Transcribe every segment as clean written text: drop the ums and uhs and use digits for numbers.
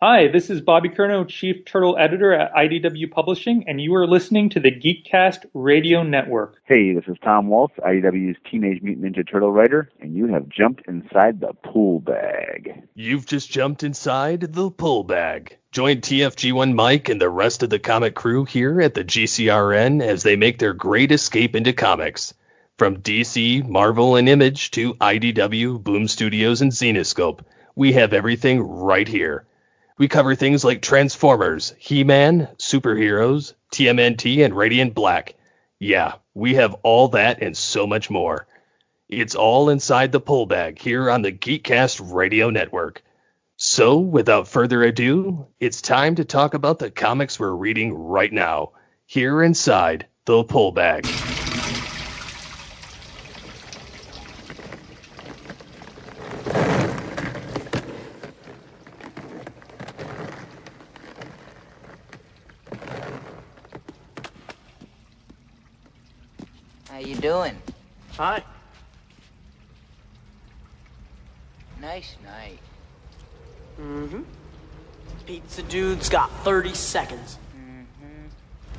Hi, this is Bobby Curnow, Chief Turtle Editor at IDW Publishing, and you are listening to the Geekcast Radio Network. Hey, this is Tom Waltz, IDW's Teenage Mutant Ninja Turtle writer, and you have jumped inside the pool bag. You've just jumped inside the pool bag. Join TFG1 Mike and the rest of the comic crew here at the GCRN as they make their great escape into comics. From DC, Marvel, and Image to IDW, Boom Studios, and Zenescope, we have everything right here. We cover things like Transformers, He-Man, superheroes, TMNT, and Radiant Black. Yeah, we have all that and so much more. It's all inside the pull bag here on the Geekcast Radio Network. So, without further ado, it's time to talk about the comics we're reading right now, here inside the pull bag. How you doing? Hi. Nice night. Mm-hmm. Pizza Dude's got 30 seconds.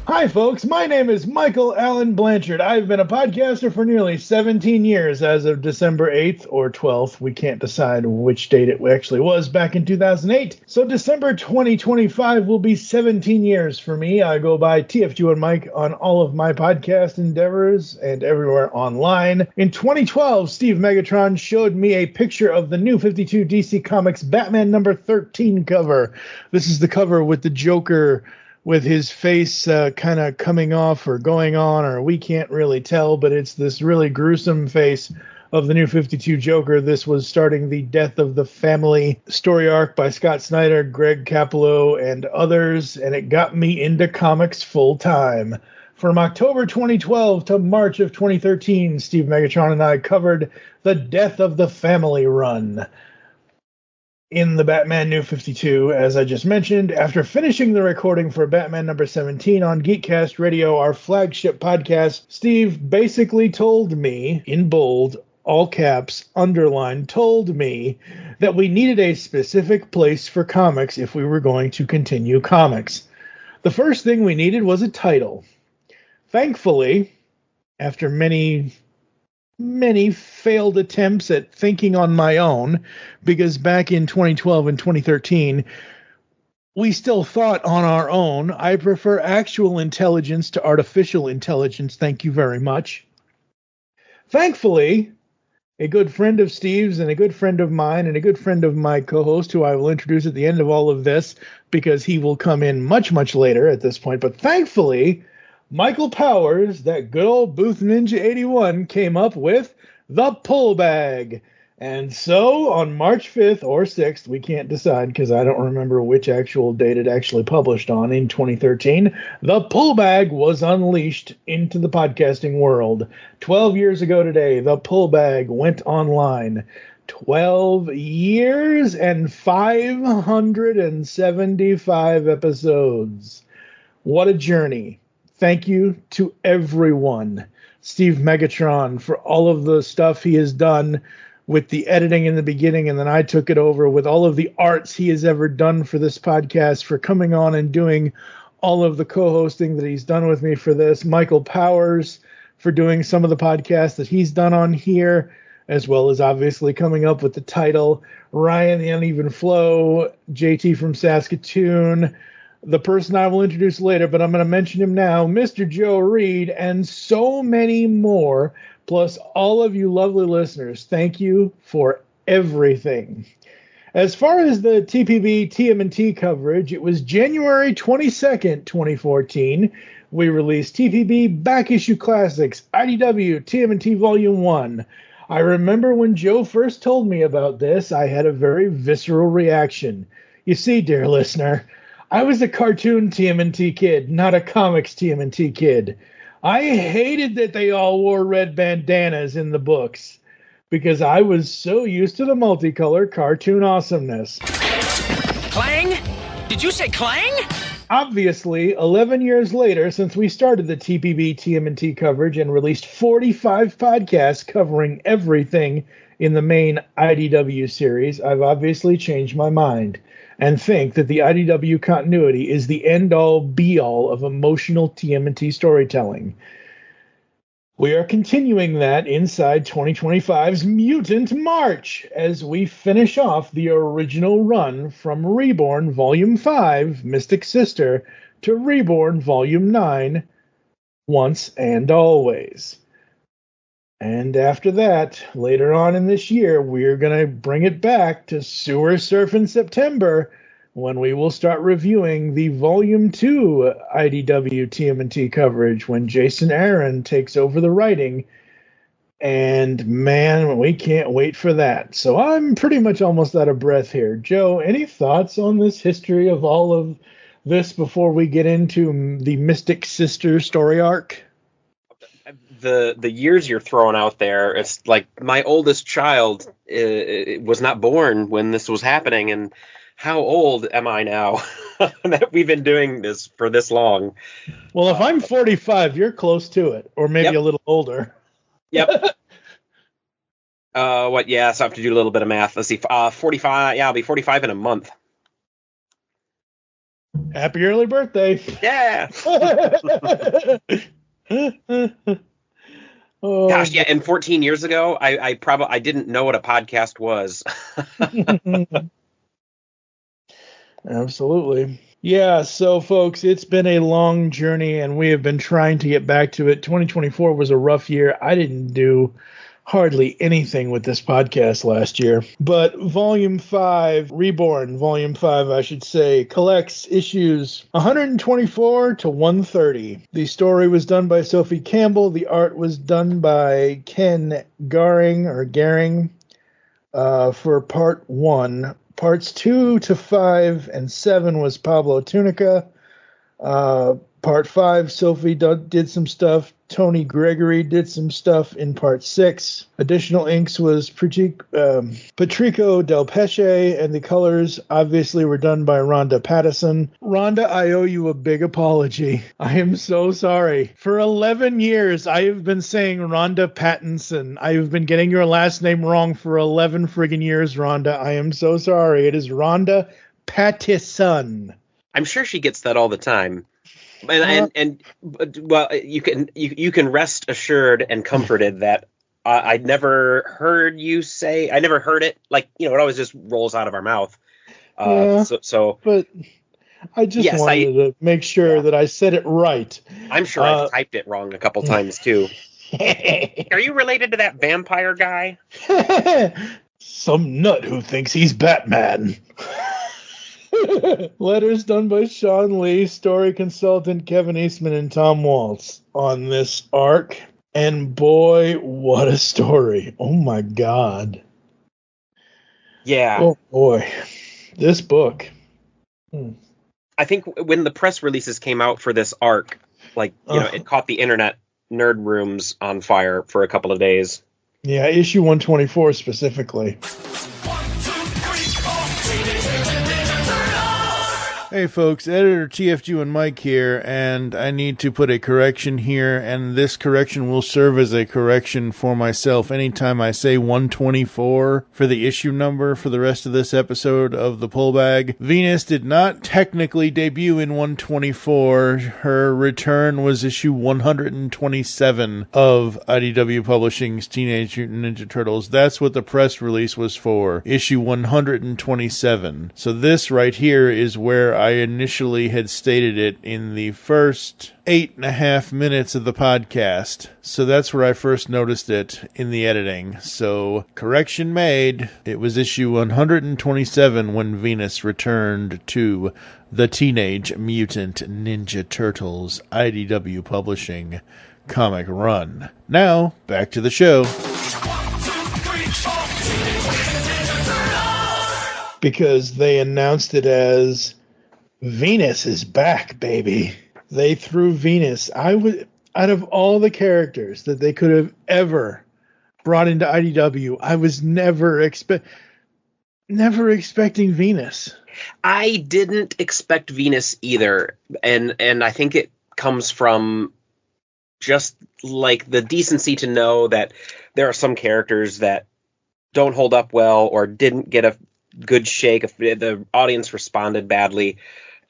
Hi, folks. My name is Michael Allen Blanchard. I've been a podcaster for nearly 17 years as of December 8th or 12th. We can't decide which date it actually was back in 2008. So December 2025 will be 17 years for me. I go by TFG1 Mike on all of my podcast endeavors and everywhere online. In 2012, Steve Megatron showed me a picture of the new 52 DC Comics Batman number 13 cover. This is the cover with the Joker with his face kind of coming off or going on, or we can't really tell, but it's this really gruesome face of the new 52 Joker. This was starting the Death of the Family story arc by Scott Snyder, Greg Capullo, and others, and it got me into comics full time. From October 2012 to March of 2013, Steve Megatron and I covered the Death of the Family run in the Batman New 52, as I just mentioned. After finishing the recording for Batman number 17 on Geekcast Radio, our flagship podcast, Steve basically told me, in bold, all caps, underlined, told me that we needed a specific place for comics if we were going to continue comics. The first thing we needed was a title. Thankfully, after many failed attempts at thinking on my own, because back in 2012 and 2013, we still thought on our own. I prefer actual intelligence to artificial intelligence. Thank you very much. Thankfully, a good friend of Steve's and a good friend of mine and a good friend of my co-host, who I will introduce at the end of all of this, because he will come in much, much later at this point. But thankfully, Michael Powers, that good old Booth Ninja 81, came up with the pull bag. And so on March 5th or 6th, we can't decide because I don't remember which actual date it actually published on in 2013, the pull bag was unleashed into the podcasting world. 12 years ago today, the pull bag went online. 12 years and 575 episodes. What a journey. Thank you to everyone. Steve Megatron for all of the stuff he has done with the editing in the beginning, and then I took it over with all of the arts he has ever done for this podcast, for coming on and doing all of the co-hosting that he's done with me for this. Michael Powers for doing some of the podcasts that he's done on here, as well as obviously coming up with the title. Ryan the Uneven Flow, JT from Saskatoon, the person I will introduce later, but I'm going to mention him now, Mr. Joe Reed, and so many more, plus all of you lovely listeners. Thank you for everything. As far as the TPB TMNT coverage, it was January 22nd, 2014. We released TPB Back Issue Classics, IDW TMNT Volume 1. I remember when Joe first told me about this, I had a very visceral reaction. You see, dear listener, I was a cartoon TMNT kid, not a comics TMNT kid. I hated that they all wore red bandanas in the books, because I was so used to the multicolor cartoon awesomeness. Clang? Did you say clang? Obviously, 11 years later, since we started the TPB TMNT coverage and released 45 podcasts covering everything in the main IDW series, I've obviously changed my mind. and think that the IDW continuity is the end-all, be-all of emotional TMNT storytelling. We are continuing that inside 2025's Mutant March as we finish off the original run from Reborn Volume 5, Mystic Sister, to Reborn Volume 9, Once and Always. And after that, later on in this year, we're going to bring it back to Sewer Surf in September, when we will start reviewing the Volume 2 IDW TMNT coverage when Jason Aaron takes over the writing. And man, we can't wait for that. So I'm pretty much almost out of breath here. Joe, any thoughts on this history of all of this before we get into the Mystic Sister story arc? The years you're throwing out there, it's like my oldest child was not born when this was happening, and how old am I now that we've been doing this for this long? Well, if I'm 45, you're close to it, or maybe a little older. Yep. What? Yeah, so I have to do a little bit of math. Let's see. 45. Yeah, I'll be 45 in a month. Happy early birthday. Yeah. Oh, gosh, yeah. And 14 years ago, I didn't know what a podcast was. Absolutely. Yeah, so folks, it's been a long journey and we have been trying to get back to it. 2024 was a rough year. I didn't do hardly anything with this podcast last year. But Volume 5, Reborn, Volume 5, I should say, collects issues 124 to 130. The story was done by Sophie Campbell. The art was done by Ken Garing for Part 1. Parts 2 to 5 and 7 was Pablo Tunica. Part 5, Sophie did some stuff. Toni Gregory did some stuff in Part 6. Additional inks was Patricio Delpheche, and the colors obviously were done by Ronda Pattison. Ronda, I owe you a big apology. I am so sorry. For 11 years, I have been saying Ronda Pattison. I have been getting your last name wrong for 11 friggin' years, Ronda. I am so sorry. It is Ronda Pattison. I'm sure she gets that all the time. And well, you can rest assured and comforted that I never heard you say. I never heard it. Like, it always just rolls out of our mouth. But I just wanted to make sure that I said it right. I'm sure I've typed it wrong a couple times too. Are you related to that vampire guy? Some nut who thinks he's Batman. Letters done by Shawn Lee, story consultant Kevin Eastman and Tom Waltz on this arc. And boy, what a story. Oh my God. Yeah. Oh boy. This book. I think when the press releases came out for this arc, it caught the internet nerd rooms on fire for a couple of days. Yeah, issue 124 specifically. Hey folks, editor TFG and Mike here, and I need to put a correction here, and this correction will serve as a correction for myself anytime I say 124 for the issue number for the rest of this episode of the Pullbag. Venus did not technically debut in 124. Her return was issue 127 of IDW Publishing's Teenage Mutant Ninja Turtles. That's what the press release was for, issue 127. So this right here is where I initially had stated it in the first 8.5 minutes of the podcast. So that's where I first noticed it in the editing. So correction made. It was issue 127 when Venus returned to the Teenage Mutant Ninja Turtles IDW Publishing comic run. Now, back to the show. Because they announced it as Venus is back, baby. They threw Venus. Out of all the characters that they could have ever brought into IDW, I was never expecting Venus. I didn't expect Venus either, and I think it comes from just like the decency to know that there are some characters that don't hold up well or didn't get a good shake. The audience responded badly,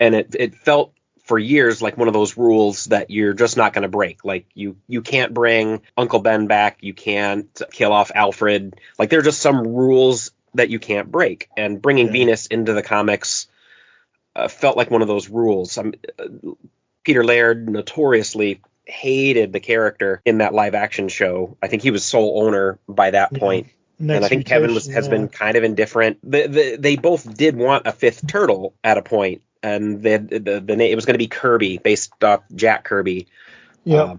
and it felt for years like one of those rules that you're just not going to break. Like you can't bring Uncle Ben back, you can't kill off Alfred. Like there are just some rules that you can't break, and bringing Venus into the comics felt like one of those rules. Peter Laird notoriously hated the character in that live action show. I think he was sole owner by that point. And I think Kevin has been kind of indifferent. They both did want a fifth turtle at a point, and the name, it was going to be Kirby, based off Jack Kirby. Yeah.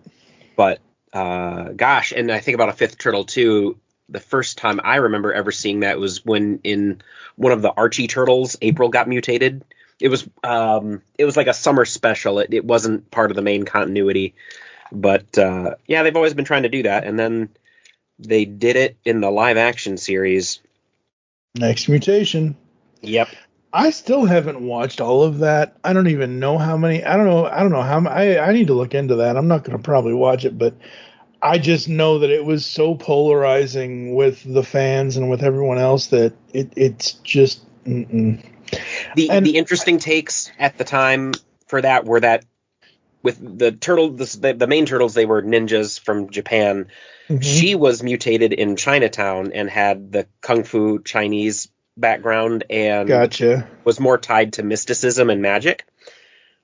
Gosh, and I think about a fifth turtle too. The first time I remember ever seeing that was when in one of the Archie turtles, April got mutated. It was like a summer special. It wasn't part of the main continuity, but they've always been trying to do that, and then they did it in the live action series. Next Mutation. Yep. I still haven't watched all of that. I don't even know how many. I don't know how. I need to look into that. I'm not going to probably watch it, but I just know that it was so polarizing with the fans and with everyone else that it's just. The interesting takes at the time for that were that with the turtles, the main turtles, they were ninjas from Japan. Mm-hmm. She was mutated in Chinatown and had the Kung Fu Chinese background and was more tied to mysticism and magic,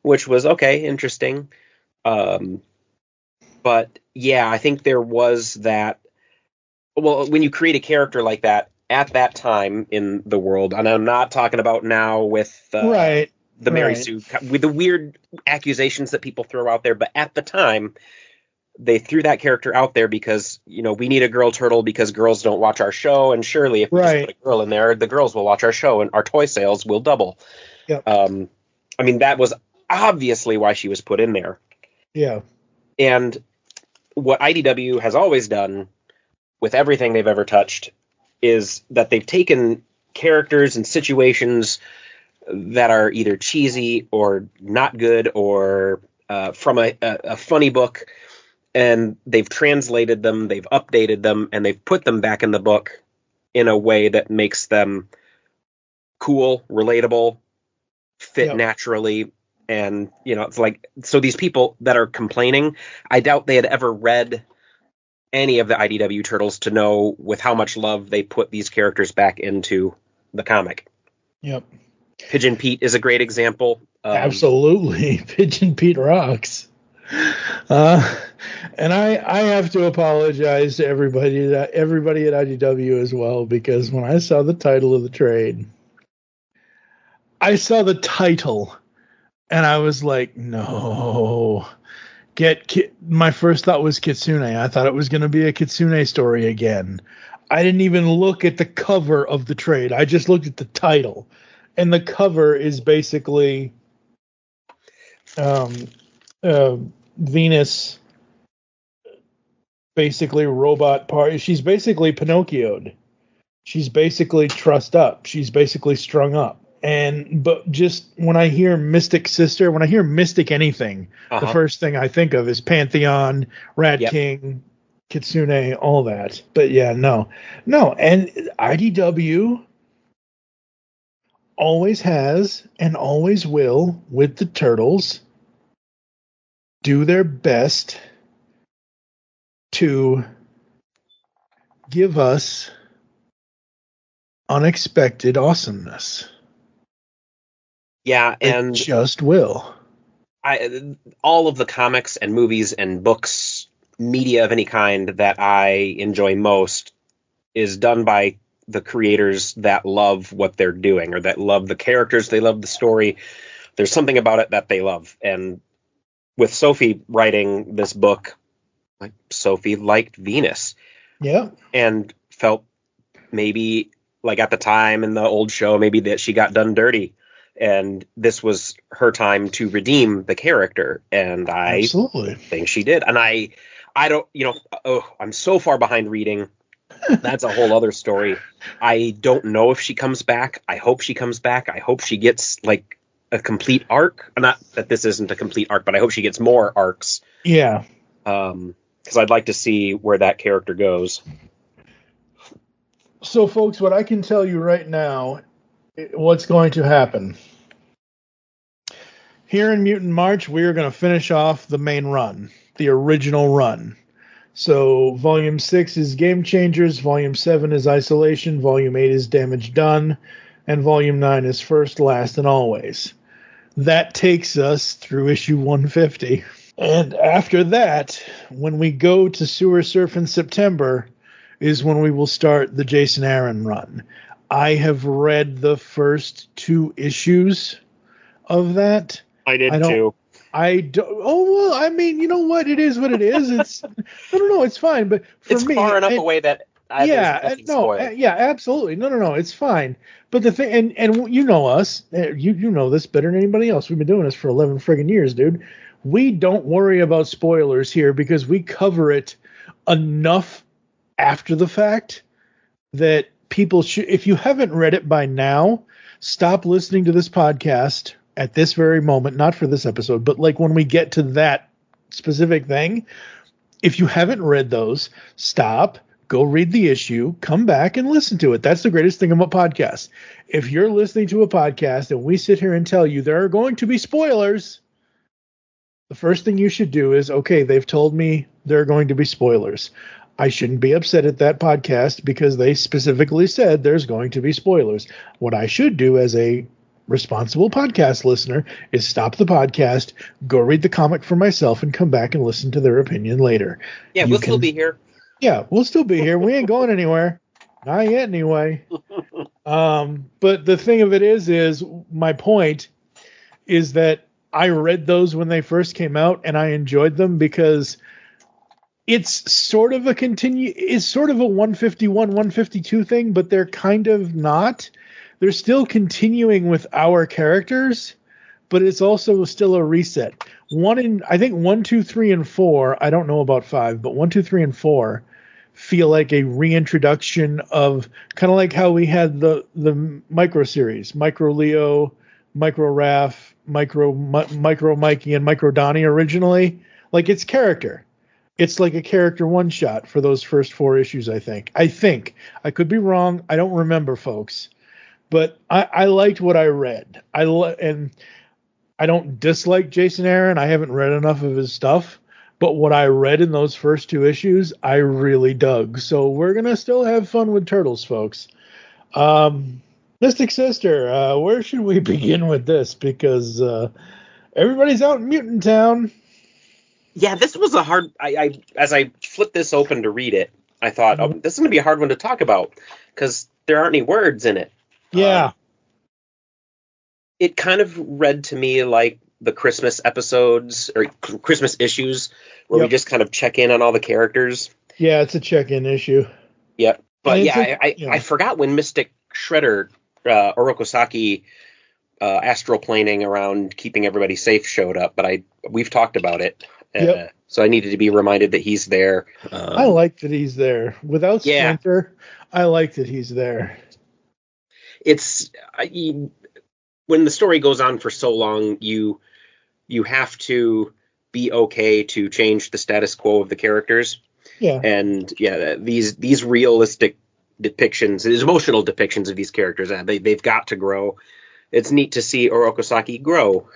which was interesting. But yeah, I think there was that. Well, when you create a character like that at that time in the world, and I'm not talking about now with the Mary Sue, with the weird accusations that people throw out there, but at the time, they threw that character out there because, we need a girl turtle because girls don't watch our show. And surely if we just put a girl in there, the girls will watch our show and our toy sales will double. Yep. That was obviously why she was put in there. Yeah. And what IDW has always done with everything they've ever touched is that they've taken characters and situations that are either cheesy or not good or from a funny book, and they've translated them, they've updated them, and they've put them back in the book in a way that makes them cool, relatable, fit naturally. And, it's like, so these people that are complaining, I doubt they had ever read any of the IDW Turtles to know with how much love they put these characters back into the comic. Yep. Pigeon Pete is a great example. Absolutely. Pigeon Pete rocks. And I have to apologize to everybody at IDW as well, because when I saw the title of the trade, and I was like, no. My first thought was Kitsune. I thought it was going to be a Kitsune story again. I didn't even look at the cover of the trade. I just looked at the title. And the cover is basically Venus, basically robot part. She's basically Pinocchio'd. She's basically trussed up. She's basically strung up. But just when I hear Mystic Sister, when I hear Mystic anything, the first thing I think of is Pantheon, Rat King, Kitsune, all that. But yeah, no. And IDW always has and always will, with the Turtles, do their best to give us unexpected awesomeness. Yeah, and it just will. All of the comics and movies and books, media of any kind that I enjoy most is done by the creators that love what they're doing, or that love the characters, they love the story. There's something about it that they love. And with Sophie writing this book, like, Sophie liked Venus. Yeah. And felt maybe, like at the time in the old show, maybe that she got done dirty. And this was her time to redeem the character. And I absolutely think she did. And I don't, I'm so far behind reading. That's a whole other story. I don't know if she comes back. I hope she comes back. I hope she gets like a complete arc. Not that this isn't a complete arc, but I hope she gets more arcs. Yeah. Because I'd like to see where that character goes. So, folks, what I can tell you right now what's going to happen. Here in Mutant March, we are going to finish off the main run, the original run. So Volume 6 is Game Changers, Volume 7 is Isolation, Volume 8 is Damage Done, and Volume 9 is First, Last, and Always. That takes us through issue 150. And after that, when we go to Sewer Surf in September, is when we will start the Jason Aaron run. I have read the first 2 issues of that. I did too. I don't. Oh well, I mean, you know what? It is what it is. It's no, it's fine. But for it's me, far enough away that absolutely, no, it's fine. But the thing, and you know us, you know this better than anybody else. We've been doing this for 11 friggin' years, dude. We don't worry about spoilers here because we cover it enough after the fact that people should. If you haven't read it by now, stop listening to this podcast at this very moment, not for this episode, but like when we get to that specific thing, if you haven't read those, stop, go read the issue, come back and listen to it. That's the greatest thing about podcasts. If you're listening to a podcast and we sit here and tell you there are going to be spoilers, the first thing you should do is, okay, they've told me there are going to be spoilers. I shouldn't be upset at that podcast because they specifically said there's going to be spoilers. What I should do as a responsible podcast listener is stop the podcast, go read the comic for myself, and come back and listen to their opinion later. Yeah, we'll still be here. Yeah, we'll still be here. We ain't going anywhere. Not yet, anyway. But the thing of it is my point is that I read those when they first came out, and I enjoyed them because it's sort of a it's sort of a 151, 152 thing, but they're kind of not. They're still continuing with our characters, but it's also still a reset. I think 1, 2, 3, and 4. I don't know about 5, but 1, 2, 3, and 4 feel like a reintroduction of kind of like how we had the micro series, Micro Leo, Micro Raph, Micro Mikey, and Micro Donnie originally. Like it's character. It's like a character one shot for those first 4 issues. I think. I could be wrong. I don't remember, folks. But I liked what I read. And I don't dislike Jason Aaron. I haven't read enough of his stuff. But what I read in those first 2 issues, I really dug. So we're going to still have fun with Turtles, folks. Mystic Sister, where should we begin with this? Because everybody's out in Mutant Town. Yeah, this was a hard... as I flipped this open to read it, I thought, this is going to be a hard one to talk about because there aren't any words in it. Yeah. It kind of read to me like the Christmas episodes or Christmas issues where we just kind of check in on all the characters. Yeah, it's a check-in issue. Yep. But I forgot when Mystic Shredder, Orokosaki, astral planing around keeping everybody safe showed up, but we've talked about it. So I needed to be reminded that he's there. I like that he's there. Without Splinter, I like that he's there. It's when the story goes on for so long, you have to be okay to change the status quo of the characters. Yeah. And these realistic depictions, these emotional depictions of these characters, they've got to grow. It's neat to see Orokosaki grow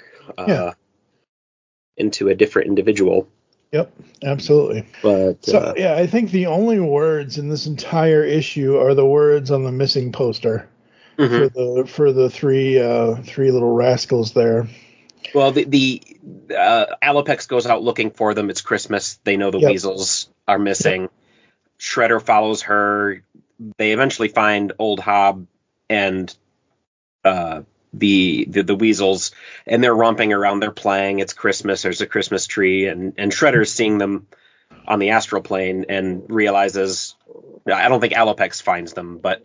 into a different individual. Yep, absolutely. But I think the only words in this entire issue are the words on the missing poster. Mm-hmm. for the three little rascals there. Well, the Alopex goes out looking for them. It's Christmas. They know the weasels are missing. Yep. Shredder follows her. They eventually find Old Hob and the weasels, and they're romping around. They're playing. It's Christmas. There's a Christmas tree, and Shredder's seeing them on the astral plane and realizes. I don't think Alopex finds them, but.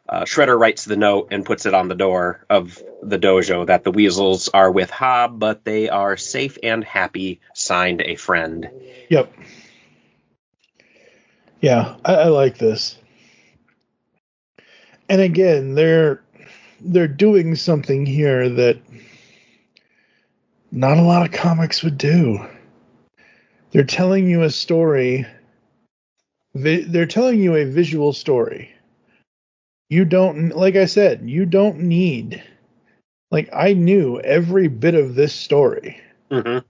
Shredder writes the note and puts it on the door of the dojo that the weasels are with Hob, but they are safe and happy, signed a friend. Yep. Yeah, I like this. And again, they're doing something here that not a lot of comics would do. They're telling you a story. They're telling you a visual story. You don't, like I said, you don't need, like, I knew every bit of this story. Mm-hmm.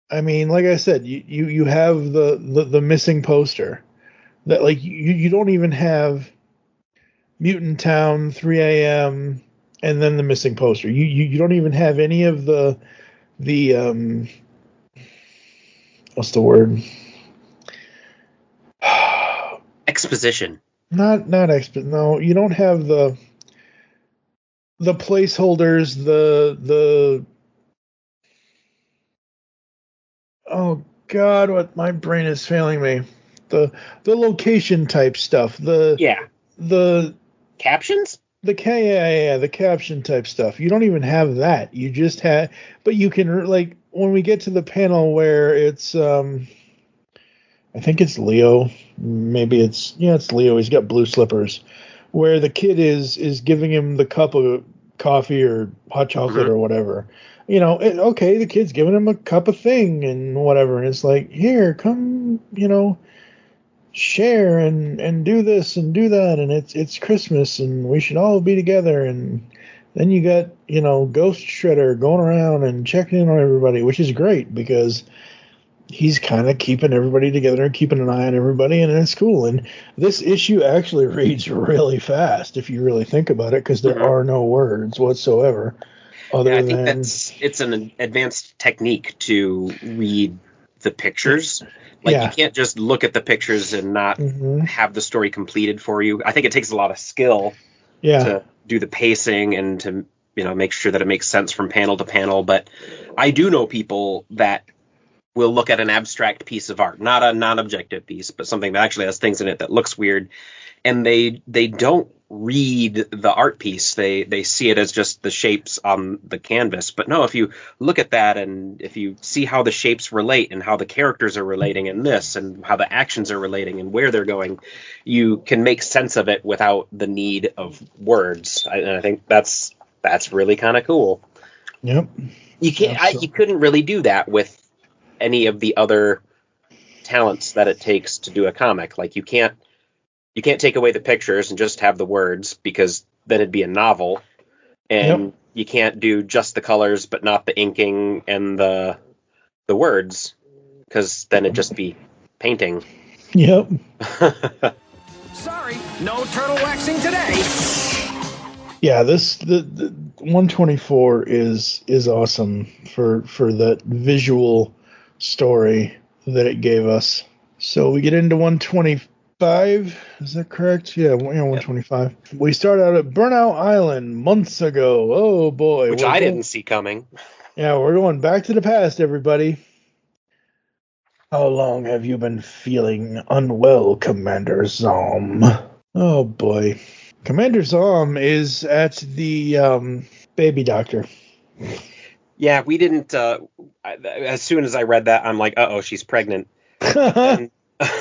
I mean, like I said, you have the missing poster that, like, you don't even have Mutant Town, 3 a.m., and then the missing poster. You don't even have any of the what's the word? Exposition. Not no, you don't have the placeholders, the oh god, what, my brain is failing me. The location type stuff. The captions? The caption type stuff. You don't even have that. You just have, but you can, like, when we get to the panel where it's I think it's Leo. Maybe it's Leo. He's got blue slippers. Where the kid is giving him the cup of coffee or hot chocolate or whatever. Okay, the kid's giving him a cup of thing and whatever. And it's like, here, come, share and do this and do that. And it's Christmas and we should all be together. And then you got, Ghost Shredder going around and checking in on everybody, which is great because he's kind of keeping everybody together and keeping an eye on everybody, and it's cool. And this issue actually reads really fast if you really think about it, because there are no words whatsoever. I think it's an advanced technique to read the pictures. Like, you can't just look at the pictures and not have the story completed for you. I think it takes a lot of skill to do the pacing and to make sure that it makes sense from panel to panel. But I do know people that will look at an abstract piece of art, not a non-objective piece, but something that actually has things in it that looks weird, and they don't read the art piece. They see it as just the shapes on the canvas. But no, if you look at that and if you see how the shapes relate and how the characters are relating in this and how the actions are relating and where they're going, you can make sense of it without the need of words. And I think that's really kind of cool. Yep. You couldn't really do that with any of the other talents that it takes to do a comic. Like, you can't take away the pictures and just have the words, because then it'd be a novel. And you can't do just the colors but not the inking and the words, because then it'd just be painting. Yep. Sorry, no turtle waxing today. Yeah, the 124 is awesome for that visual story that it gave us. So we get into 125. Is that correct? Yeah, 125. We start out at Burnout Island months ago. Oh boy, which I didn't see coming. Yeah, we're going back to the past, everybody. How long have you been feeling unwell, Commander Zom? Oh boy. Commander Zom is at the baby doctor. Yeah, we didn't. As soon as I read that, I'm like, uh-oh, she's pregnant. And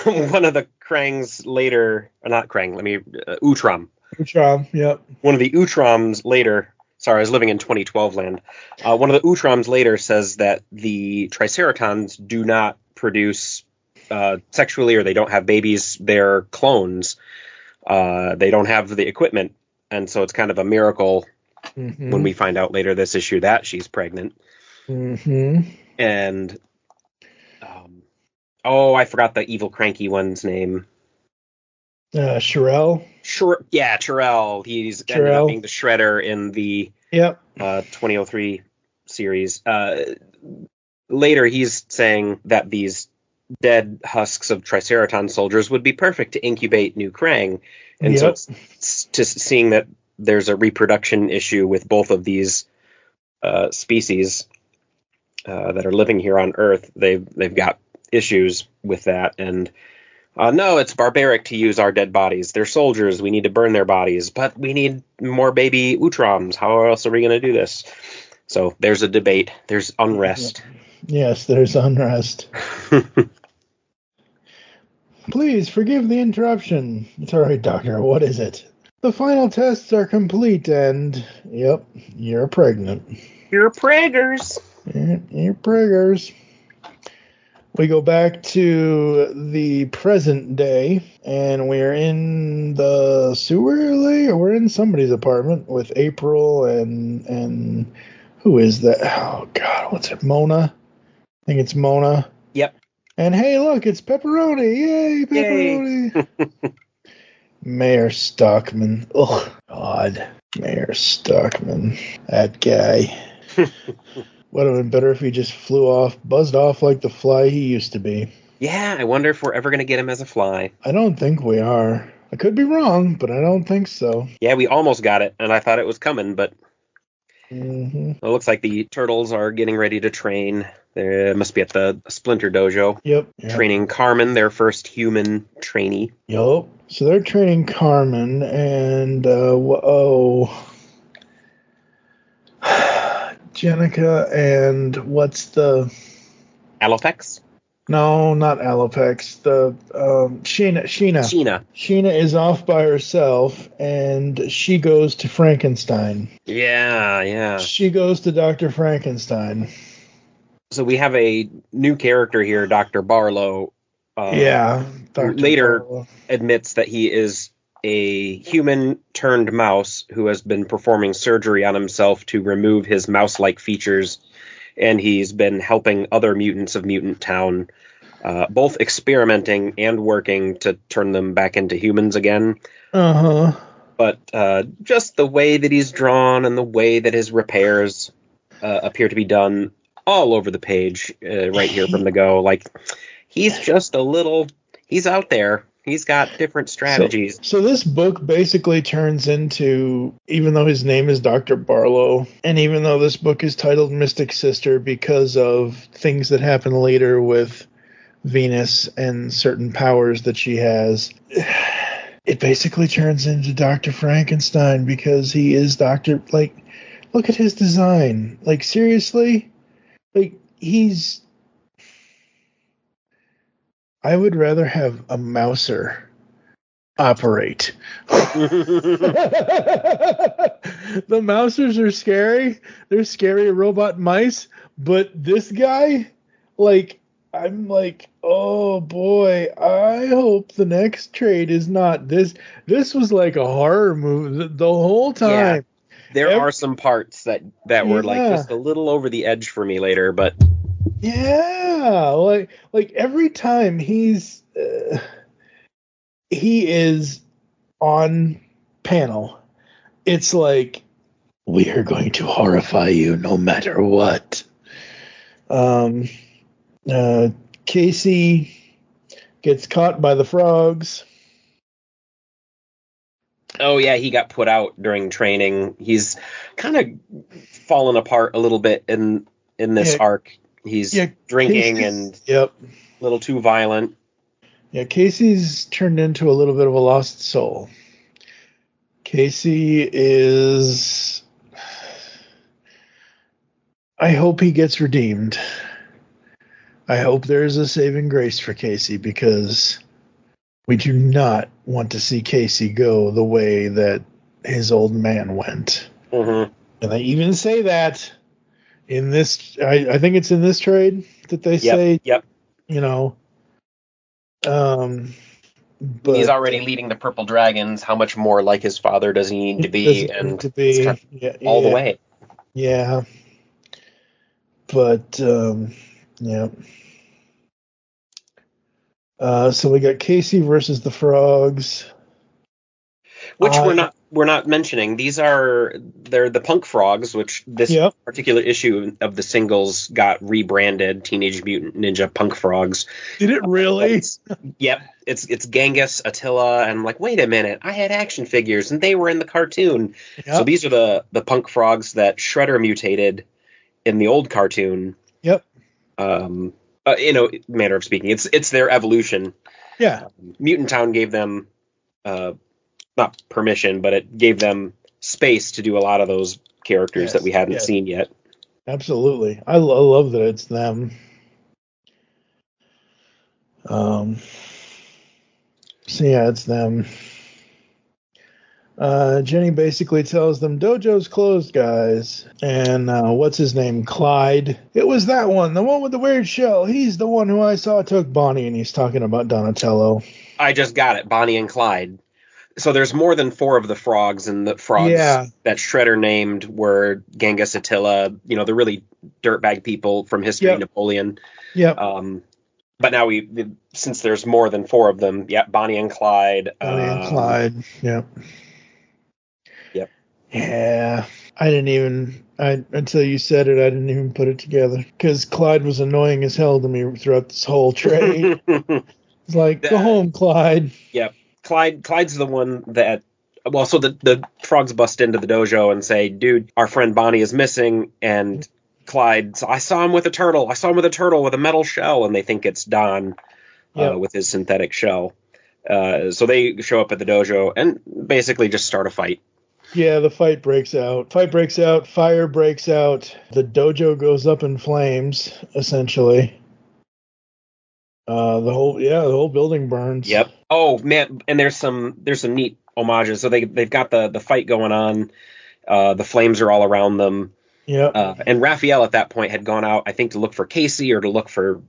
one of the Krangs later, not Krang, Utrom. Utrom, yep. One of the Utroms later, sorry, I was living in 2012 land. One of the Utroms later says that the Triceratons do not produce sexually, or they don't have babies. They're clones. They don't have the equipment. And so it's kind of a miracle when we find out later this issue that she's pregnant. And I forgot the evil cranky one's name. Shirel. Shirel. He's ended up being the Shredder in the 2003 series. Later, he's saying that these dead husks of Triceraton soldiers would be perfect to incubate new Krang. And so it's just seeing that there's a reproduction issue with both of these species that are living here on Earth. They've got issues with that. And no, it's barbaric to use our dead bodies. They're soldiers. We need to burn their bodies. But we need more baby Utroms. How else are we going to do this? So there's a debate. There's unrest. Yes, there's unrest. Please forgive the interruption. It's all right, Doctor. What is it? The final tests are complete, and you're pregnant. You're preggers. You're preggers. We go back to the present day, and we're in the sewer, or we're in somebody's apartment with April and who is that? Oh God, what's it? Mona? I think it's Mona. Yep. And hey, look, it's Pepperoni! Yay, Pepperoni! Yay. Mayor Stockman. Oh God, Mayor Stockman. That guy. Would have been better if he just buzzed off like the fly he used to be. Yeah, I wonder if we're ever going to get him as a fly. I don't think we are. I could be wrong, but I don't think so. Yeah, we almost got it, and I thought it was coming, but it looks like the turtles are getting ready to train. They must be at the Splinter Dojo. Yep. Training Carmen, their first human trainee. Yep. So they're training Carmen, and Jenica and what's the... Alopex? No, not Alopex. The Sheena. Sheena is off by herself, and she goes to Frankenstein. Yeah. She goes to Dr. Frankenstein. So we have a new character here, Dr. Barlow. Dr. Later Barlow admits that he is a human turned mouse who has been performing surgery on himself to remove his mouse-like features, and he's been helping other mutants of Mutant Town, both experimenting and working to turn them back into humans again. But just the way that he's drawn and the way that his repairs appear to be done all over the page right here from the go. Like, he's just he's out there. He's got different strategies. So this book basically turns into, even though his name is Dr. Barlow, and even though this book is titled Mystic Sister because of things that happen later with Venus and certain powers that she has, it basically turns into Dr. Frankenstein because he is Dr. Like, look at his design. Like, seriously? Like, I would rather have a mouser operate. The mousers are scary. They're scary robot mice. But this guy, like, I'm like, oh boy, I hope the next trade is not this. This was like a horror movie the whole time. Yeah. There are some parts that were like just a little over the edge for me later, but yeah, like every time he is on panel, it's like, we are going to horrify you no matter what. Casey gets caught by the frogs. Oh yeah, he got put out during training. He's kind of fallen apart a little bit in this arc. He's drinking and a little too violent. Yeah, Casey's turned into a little bit of a lost soul. Casey is... I hope he gets redeemed. I hope there's a saving grace for Casey, because we do not want to see Casey go the way that his old man went. Mm-hmm. And they even say that in this, I think it's in this trade that they say, you know, but he's already leading the Purple Dragons. How much more like his father does he need to be? All the way. Yeah. But, yeah. So we got Casey versus the Frogs. Which we're not mentioning. They're the Punk Frogs, which this particular issue of the singles got rebranded Teenage Mutant Ninja Punk Frogs. Did it really? It's Genghis, Attila, and I'm like, wait a minute, I had action figures and they were in the cartoon. So these are the Punk Frogs that Shredder mutated in the old cartoon. Manner of speaking, it's their evolution. Mutant Town gave them not permission, but it gave them space to do a lot of those characters that we hadn't seen yet. Absolutely. I love that it's them. So yeah, it's them. Jenny basically tells them, dojo's closed, guys. And what's his name? Clyde. It was that one, the one with the weird shell. He's the one who I saw took Bonnie, and he's talking about Donatello. I just got it, Bonnie and Clyde. So there's more than 4 of the frogs, and the frogs that Shredder named were Genghis, Attila, the really dirtbag people from history, Napoleon. Yeah. But now since there's more than 4 of them, Bonnie and Clyde. Yep. Yep. Yeah. Until you said it, I didn't even put it together. Because Clyde was annoying as hell to me throughout this whole trade. It's like, go home, Clyde. Yep. Clyde's the one that, so the frogs bust into the dojo and say, dude, our friend Bonnie is missing, and Clyde, I saw him with a turtle with a metal shell, and they think it's Don with his synthetic shell. So they show up at the dojo and basically just start a fight. Yeah, the fight breaks out. Fire breaks out. The dojo goes up in flames, essentially. The whole building burns. Yep. Oh man, and there's some neat homages. So they've got the fight going on. The flames are all around them. Yeah. And Raphael at that point had gone out, I think, to look for Casey or to look for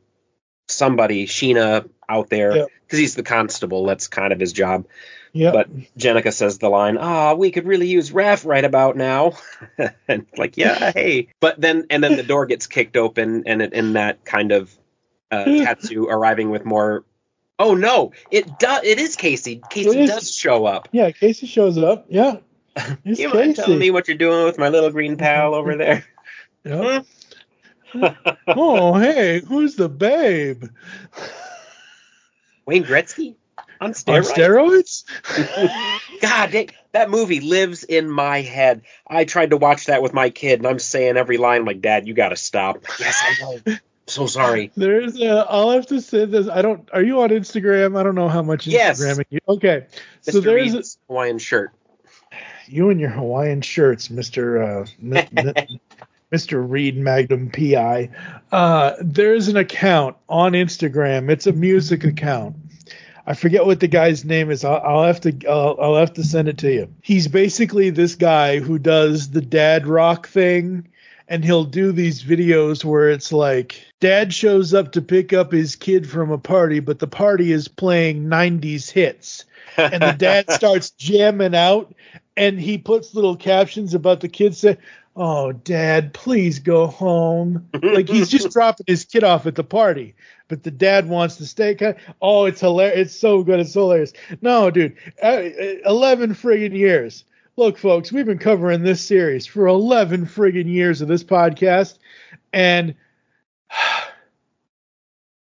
somebody, Sheena, out there, because he's the constable. That's kind of his job. Yeah. But Jenica says the line, we could really use Raph right about now. And hey. But then the door gets kicked open, and in that kind of Katsu arriving with more. Oh no! It is Casey. Casey does show up. Yeah, Casey shows up. Yeah. You mind telling me what you're doing with my little green pal over there? Yep. Oh, hey, who's the babe? Wayne Gretzky on steroids. God, that movie lives in my head. I tried to watch that with my kid, and I'm saying every line, like, Dad, you got to stop. Yes, I know. So sorry. I'll have to say this. Are you on Instagram? I don't know how much Instagramming you. Okay. Mr. So there's Reed's Hawaiian shirt. You and your Hawaiian shirts, Mr. Mr. Reed Magnum PI. There's an account on Instagram. It's a music account. I forget what the guy's name is. I'll have to send it to you. He's basically this guy who does the dad rock thing. And he'll do these videos where it's like dad shows up to pick up his kid from a party, but the party is playing 90s hits. And the dad starts jamming out, and he puts little captions about the kid saying, "Oh, Dad, please go home." Like he's just dropping his kid off at the party, but the dad wants to stay. Oh, it's hilarious. It's so good. It's so hilarious. No, dude, 11 friggin' years. Look, folks, we've been covering this series for 11 friggin' years of this podcast, and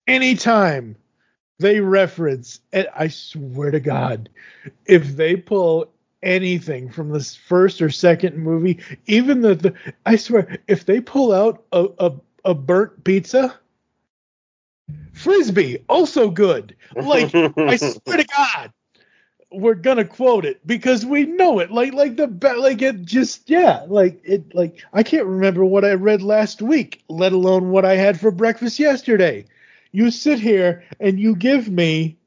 anytime they reference, and I swear to God, if they pull anything from this first or second movie, even I swear, if they pull out a burnt pizza, Frisbee, also good. Like, I swear to God. We're gonna quote it because we know it. I can't remember what I read last week, let alone what I had for breakfast yesterday. You sit here and you give me,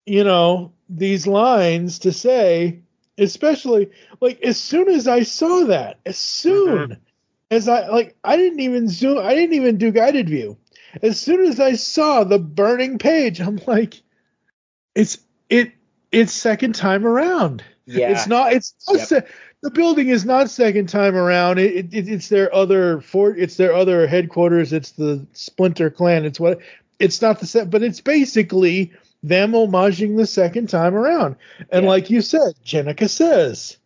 these lines to say, especially as soon as I saw that, as I didn't even do guided view. As soon as I saw the burning page, I'm like, it's second time around. Yeah. The building is not second time around. It's their other headquarters. It's the Splinter Clan. It's not the set, but it's basically them homaging the second time around. And like you said, Jenica says,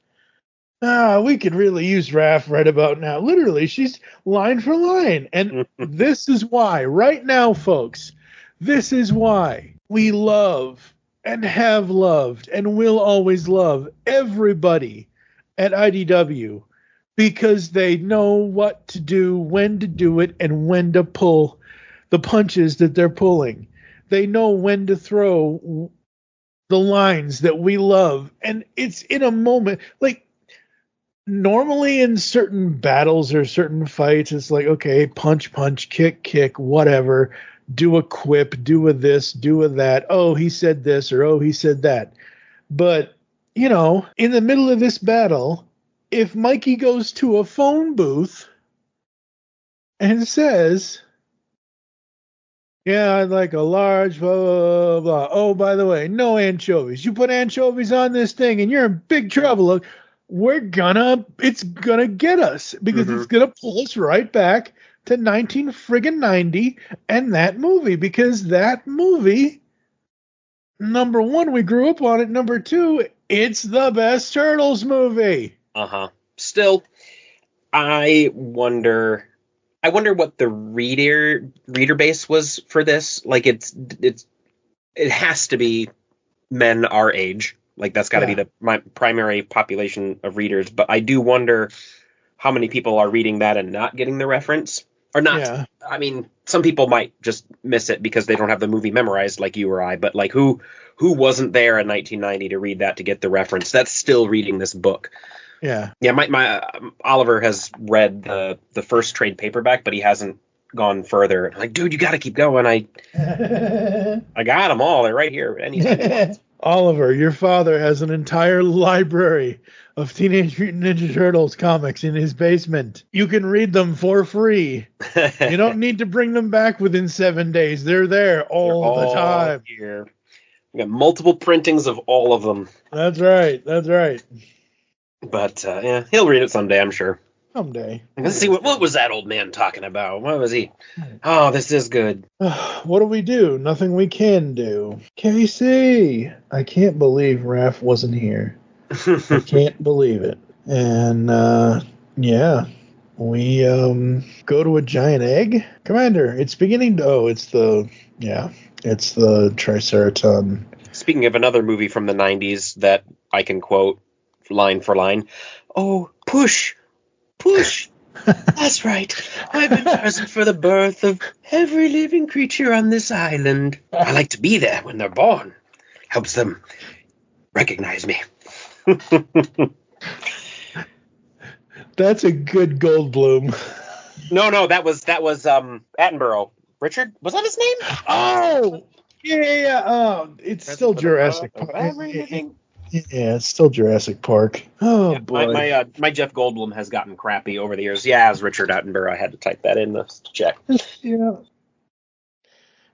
we could really use Raph right about now. Literally, she's line for line. And this is why, right now, folks, this is why we love and have loved and will always love everybody at IDW, because they know what to do, when to do it, and when to pull the punches that they're pulling. They know when to throw the lines that we love. And it's in a moment. Like, normally in certain battles or certain fights, it's like, okay, punch, kick, whatever. Do a quip, do a this, do a that. Oh, he said this, or oh, he said that. But you know, in the middle of this battle, if Mikey goes to a phone booth and says, yeah, I'd like a large blah, blah, blah, blah. Oh, by the way, no anchovies. You put anchovies on this thing and you're in big trouble. Look, it's gonna get us because it's gonna pull us right back to 1990 and that movie, because that movie, number one, we grew up on it. Number two, it's the best Turtles movie. Still, I wonder what the reader base was for this. Like it has to be men our age. Like that's got to be my primary population of readers. But I do wonder how many people are reading that and not getting the reference. Or not. Yeah. I mean, some people might just miss it because they don't have the movie memorized like you or I. But like, who wasn't there in 1990 to read that to get the reference? That's still reading this book. Yeah. Yeah. My Oliver has read the first trade paperback, but he hasn't gone further. I'm like, dude, you got to keep going. I got them all. They're right here. Anytime. Oliver, your father has an entire library of Teenage Mutant Ninja Turtles comics in his basement. You can read them for free. You don't need to bring them back within 7 days. They're there all the time. Here. We got multiple printings of all of them. That's right. But yeah, he'll read it someday, I'm sure. Someday. Let's see, what was that old man talking about? What was he? Oh, this is good. What do we do? Nothing we can do. Casey! I can't believe Raph wasn't here. I can't believe it. And, yeah. We, go to a giant egg? Commander, it's beginning to... it's the Triceraton. Speaking of another movie from the 90s that I can quote line for line. Oh, push! That's right. I've been present for the birth of every living creature on this island. I like to be there when they're born. Helps them recognize me. That's a good Goldblum. No, that was Attenborough. Richard? Was that his name? Oh! Yeah. Oh, it's still Jurassic Park. Yeah, it's still Jurassic Park. Oh, yeah, boy. My Jeff Goldblum has gotten crappy over the years. Yeah, as Richard Attenborough. I had to type that in to check. Yeah.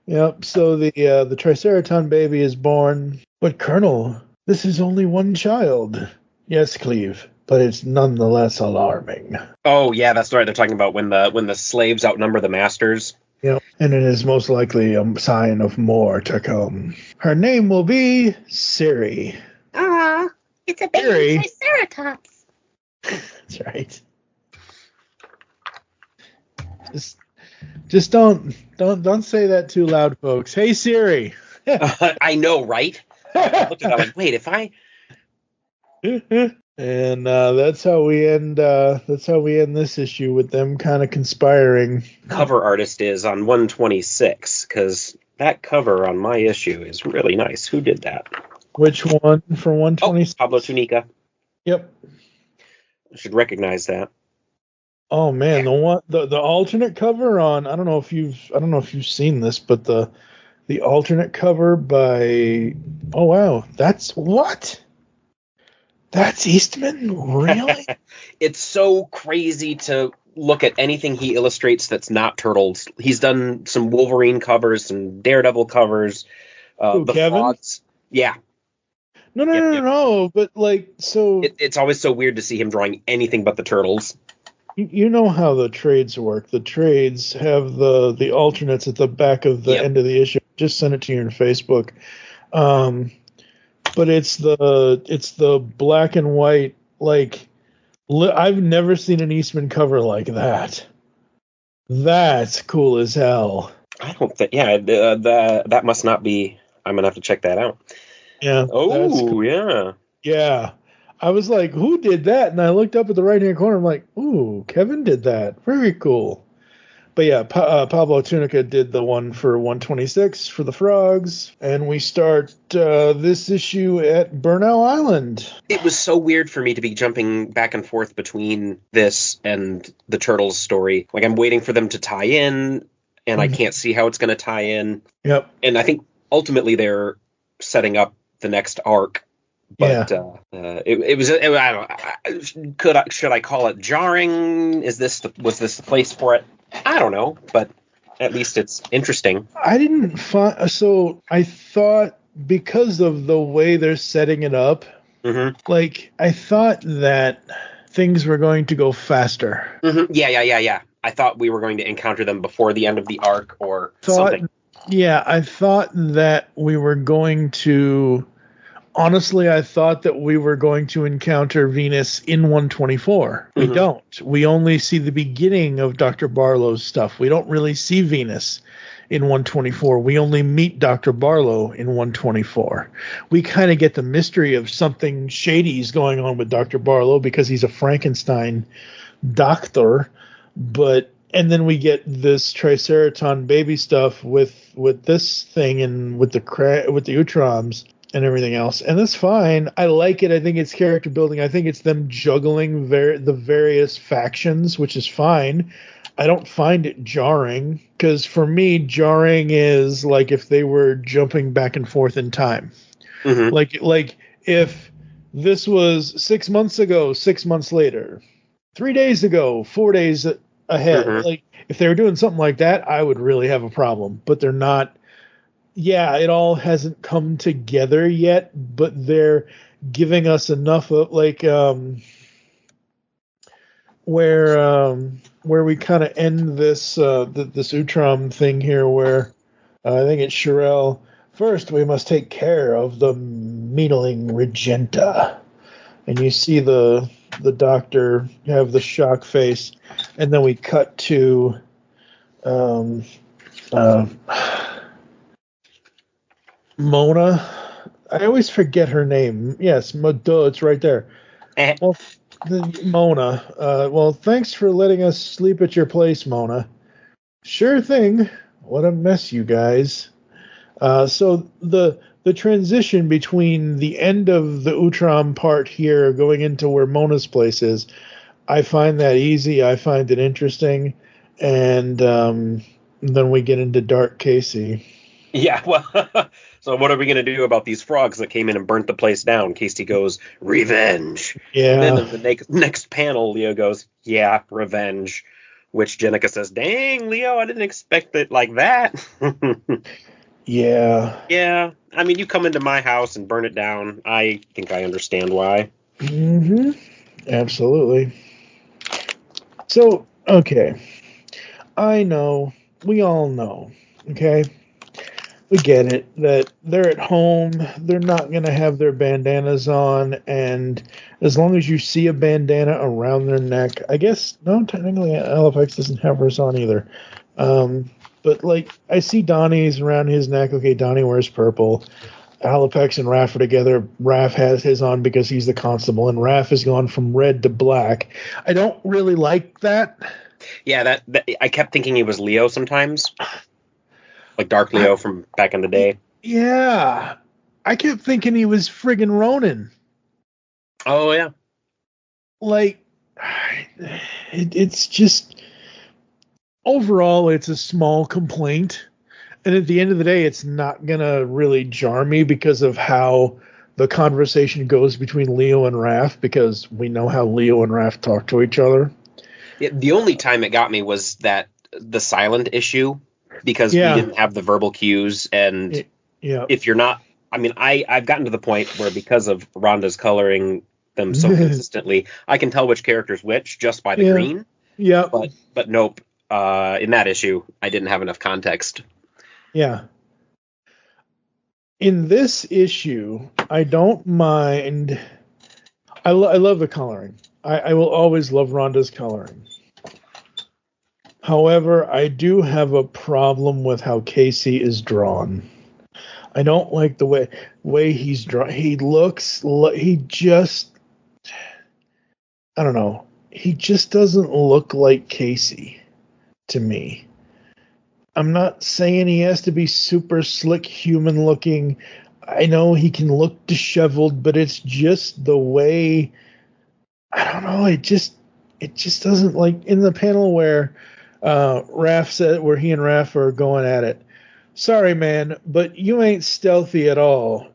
Yep, so the Triceraton baby is born. But, Colonel, this is only one child. Yes, Cleve, but it's nonetheless alarming. Oh, yeah, that's right. They're talking about when the slaves outnumber the masters. Yep, and it is most likely a sign of more to come. Her name will be Siri. It's a baby Triceratops. That's right. Just don't say that too loud, folks. Hey Siri. I know, right? I looked at that like, wait, if I. And that's how we end. That's how we end this issue, with them kind of conspiring. Cover artist is on 126, because that cover on my issue is really nice. Who did that? Which one for 126? Pablo Tunica. Yep. I should recognize that. Oh man, the alternate cover on I don't know if you've seen this, but the alternate cover by that's Eastman? Really? It's so crazy to look at anything he illustrates that's not Turtles. He's done some Wolverine covers, some Daredevil covers. The Kevin? Frogs. Yeah. No. But like, so it's always so weird to see him drawing anything but the Turtles. You know how the trades work. The trades have the alternates at the back of the end of the issue. Just send it to you on Facebook. But it's the black and white. Like, I've never seen an Eastman cover like that. That's cool as hell. I don't think. Yeah, that must not be. I'm gonna have to check that out. Yeah. Oh, cool. Yeah. Yeah. I was like, who did that? And I looked up at the right-hand corner. I'm like, ooh, Kevin did that. Very cool. But yeah, Pablo Tunica did the one for 126 for the Frogs. And we start this issue at Burnell Island. It was so weird for me to be jumping back and forth between this and the Turtles story. Like, I'm waiting for them to tie in, and I can't see how it's going to tie in. Yep. And I think ultimately they're setting up the next arc But it was. I don't know. Should I call it jarring? Was this the place for it? I don't know, but at least it's interesting. I didn't find. So I thought because of the way they're setting it up, like I thought that things were going to go faster. Yeah. I thought we were going to encounter them before the end of the arc or something. Yeah, I thought that we were going to. Honestly, I thought that we were going to encounter Venus in 124. We don't. We only see the beginning of Dr. Barlow's stuff. We don't really see Venus in 124. We only meet Dr. Barlow in 124. We kind of get the mystery of something shady's going on with Dr. Barlow because he's a Frankenstein doctor. And then we get this Triceraton baby stuff with this thing and with the Utroms and everything else, and that's fine. I like it. I think it's character building. I think it's them juggling the various factions, which is fine. I don't find it jarring, because for me, jarring is like if they were jumping back and forth in time. Like if this was 6 months ago, 6 months later, 3 days ago, 4 days ahead. Like if they were doing something like that, I would really have a problem. But they're not. Yeah, it all hasn't come together yet, but they're giving us enough of where we kind of end this this Utrom thing here, where I think it's Sherelle. First, we must take care of the meedling Regenta, and you see the doctor have the shock face, and then we cut to Mona. I always forget her name. Yes, it's right there. Well, Mona. Well, thanks for letting us sleep at your place, Mona. Sure thing. What a mess, you guys. So the transition between the end of the Utrom part here going into where Mona's place is, I find that easy. I find it interesting. And then we get into Dark Casey. Yeah, well, so what are we going to do about these frogs that came in and burnt the place down? Casey goes, revenge. Yeah. And then in the next panel, Leo goes, yeah, revenge. Which Jenica says, dang, Leo, I didn't expect it like that. Yeah. Yeah. I mean, you come into my house and burn it down. I think I understand why. Absolutely. So, okay. I know. We all know. Okay? We get it, that they're at home, they're not going to have their bandanas on, and as long as you see a bandana around their neck, I guess, no, technically Halifax doesn't have hers on either. But, like, I see Donnie's around his neck. Okay, Donnie wears purple. Halifax and Raph are together. Raph has his on because he's the constable, and Raph has gone from red to black. I don't really like that. Yeah, that I kept thinking he was Leo sometimes. Like Dark Leo from back in the day. Yeah. I kept thinking he was friggin' Ronin. Oh, yeah. Like, it's just... Overall, it's a small complaint. And at the end of the day, it's not going to really jar me because of how the conversation goes between Leo and Raph, because we know how Leo and Raph talk to each other. Yeah, the only time it got me was the silent issue, because we didn't have the verbal cues, and if you're not, I mean, I've gotten to the point where, because of Rhonda's coloring them so consistently, I can tell which character's which just by the green. Yeah. But nope. In that issue, I didn't have enough context. Yeah. In this issue, I don't mind. I love the coloring. I will always love Rhonda's coloring. However, I do have a problem with how Casey is drawn. I don't like the way he's drawn. He looks. He just. I don't know. He just doesn't look like Casey to me. I'm not saying he has to be super slick, human looking. I know he can look disheveled, but it's just the way. I don't know. It just doesn't, like in the panel where Raph said, where he and Raph are going at it. Sorry, man, but you ain't stealthy at all.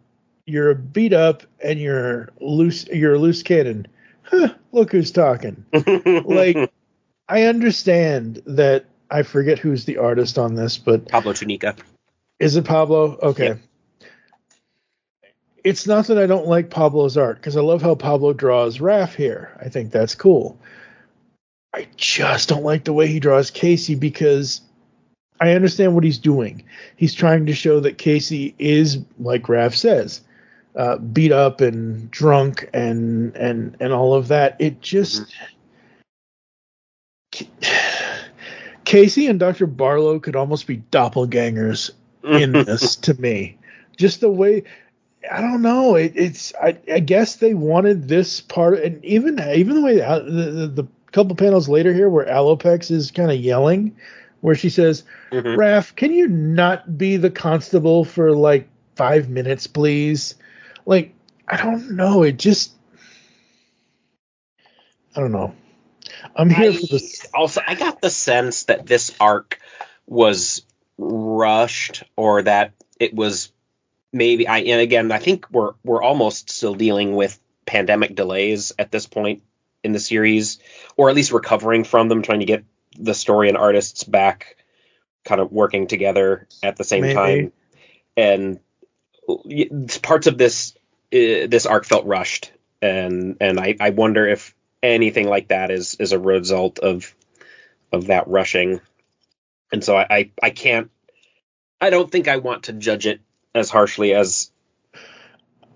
you're beat up and you're a loose cannon. Huh, look who's talking. Like, I understand that. I forget who's the artist on this, but Pablo Tunica. Is it Pablo? Okay. Yep. It's not that I don't like Pablo's art, because I love how Pablo draws Raph here. I think that's cool. I just don't like the way he draws Casey, because I understand what he's doing. He's trying to show that Casey is, like Raph says, beat up and drunk and all of that. It just... Casey and Dr. Barlow could almost be doppelgangers in this to me. Just the way, I don't know. I guess they wanted this part, and even the way the couple panels later here where Alopex is kind of yelling, where she says, "Raph, can you not be the constable for like 5 minutes, please?" Like, I don't know. I don't know. I'm here for this. Also, I got the sense that this arc was rushed, or that it was maybe. And again, I think we're almost still dealing with pandemic delays at this point in the series, or at least recovering from them, trying to get the story and artists back, kind of working together at the same time. And parts of this arc felt rushed, and I wonder if anything like that is a result of that rushing. And so I don't think I want to judge it as harshly as